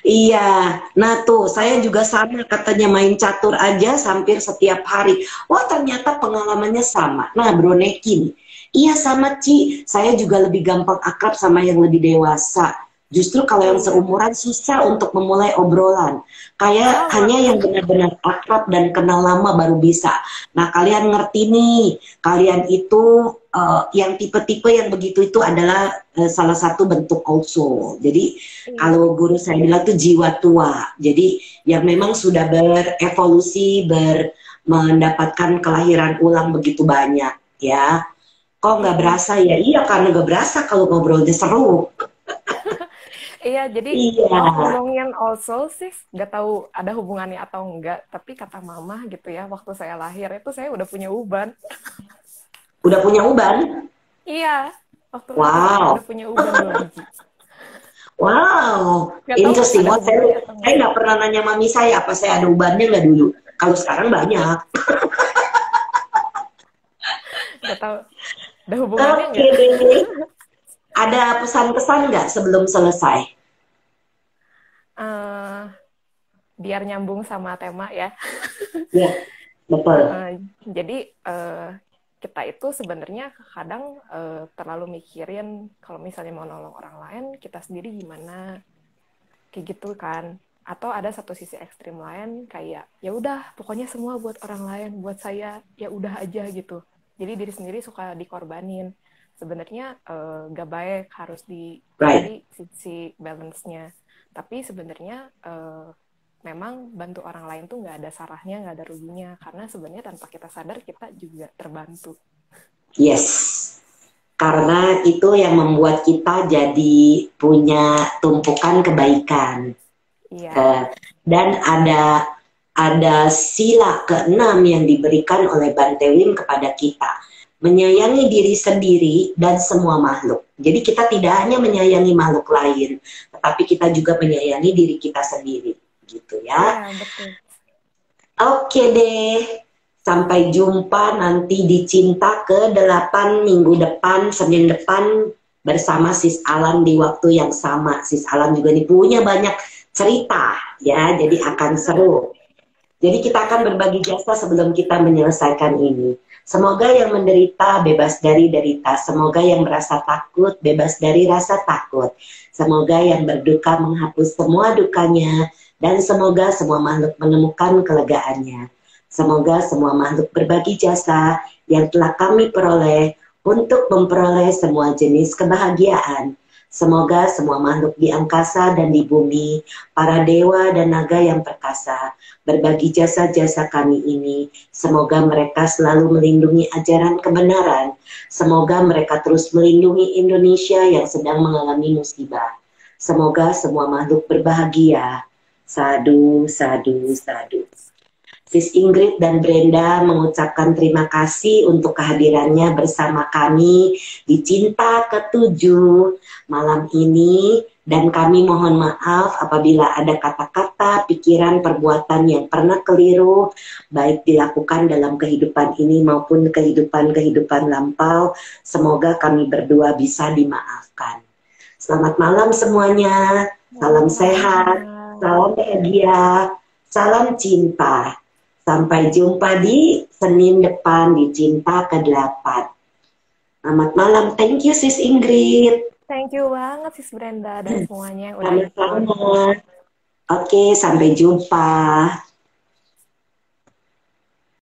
Iya, nah tuh saya juga sama katanya main catur aja hampir setiap hari. Wah ternyata pengalamannya sama. Nah Bro Neki nih, iya sama Ci, saya juga lebih gampang akrab sama yang lebih dewasa. Justru kalau yang Iya, seumuran susah untuk memulai obrolan. Kayak sama. hanya yang benar-benar akrab dan kenal lama baru bisa. Nah kalian ngerti nih, kalian itu yang tipe-tipe yang begitu itu adalah salah satu bentuk old soul. Jadi Iya, kalau guru saya bilang tuh jiwa tua. Jadi yang memang sudah berevolusi, mendapatkan kelahiran ulang begitu banyak, ya. Kok nggak mm-mm. berasa ya? Iya karena nggak berasa kalau ngobrolnya seru. Iya, jadi Iya, ngomongin also sih, nggak tahu ada hubungannya atau enggak, tapi kata mama gitu ya, waktu saya lahir itu saya udah punya uban. udah punya uban. Iya, waktu lahir saya udah Wow, punya uban 2 biji. wow, Nggak tahu interesting. ada Wah, hubungannya atau saya enggak. nggak pernah nanya mami saya apa saya ada ubannya nggak dulu. Kalau sekarang banyak. Nggak tahu ada hubungannya Oke enggak. deh. Ada pesan-pesan nggak sebelum selesai? Eh, biar nyambung sama tema ya. Ya, betul. Jadi kita itu sebenarnya kadang terlalu mikirin kalau misalnya mau nolong orang lain, kita sendiri gimana, kayak gitu kan. Atau ada satu sisi ekstrim lain kayak ya udah pokoknya semua buat orang lain, buat saya ya udah aja gitu. Jadi diri sendiri suka dikorbanin. Sebenarnya gak baik, harus Right. dicari sisi balance-nya. Tapi sebenarnya memang bantu orang lain tuh nggak ada salahnya, nggak ada ruginya. Karena sebenarnya tanpa kita sadar, kita juga terbantu. Yes. Karena itu yang membuat kita jadi punya tumpukan kebaikan. Iya. Dan ada sila keenam yang diberikan oleh Bante Wim kepada kita. Menyayangi diri sendiri dan semua makhluk. Jadi kita tidak hanya menyayangi makhluk lain, tetapi kita juga menyayangi diri kita sendiri, gitu ya. Iya, betul. Oke deh, sampai jumpa nanti di Cinta ke-8 minggu depan, Senin depan bersama Sis Alan di waktu yang sama. Sis Alan juga nih punya banyak cerita ya, jadi akan seru. Jadi kita akan berbagi jasa sebelum kita menyelesaikan ini. Semoga yang menderita bebas dari derita. Semoga yang merasa takut bebas dari rasa takut. Semoga yang berduka menghapus semua dukanya. Dan semoga semua makhluk menemukan kelegaannya. Semoga semua makhluk berbagi jasa yang telah kami peroleh untuk memperoleh semua jenis kebahagiaan. Semoga semua makhluk di angkasa dan di bumi, para dewa dan naga yang perkasa, berbagi jasa-jasa kami ini. Semoga mereka selalu melindungi ajaran kebenaran. Semoga mereka terus melindungi Indonesia yang sedang mengalami musibah. Semoga semua makhluk berbahagia. Sadu, sadu, sadu. Sis Ingrid dan Brenda mengucapkan terima kasih untuk kehadirannya bersama kami di Cinta ke-7 malam ini, dan kami mohon maaf apabila ada kata-kata, pikiran, perbuatan yang pernah keliru baik dilakukan dalam kehidupan ini maupun kehidupan lampau. Semoga kami berdua bisa dimaafkan. Selamat malam semuanya. Salam sehat, salam bahagia, salam cinta. Sampai jumpa di Senin depan di Cinta ke-8. Selamat malam. Thank you Sis Ingrid. Thank you banget Sis Brenda dan semuanya yang udah ikut. Sama-sama. Oke, sampai jumpa.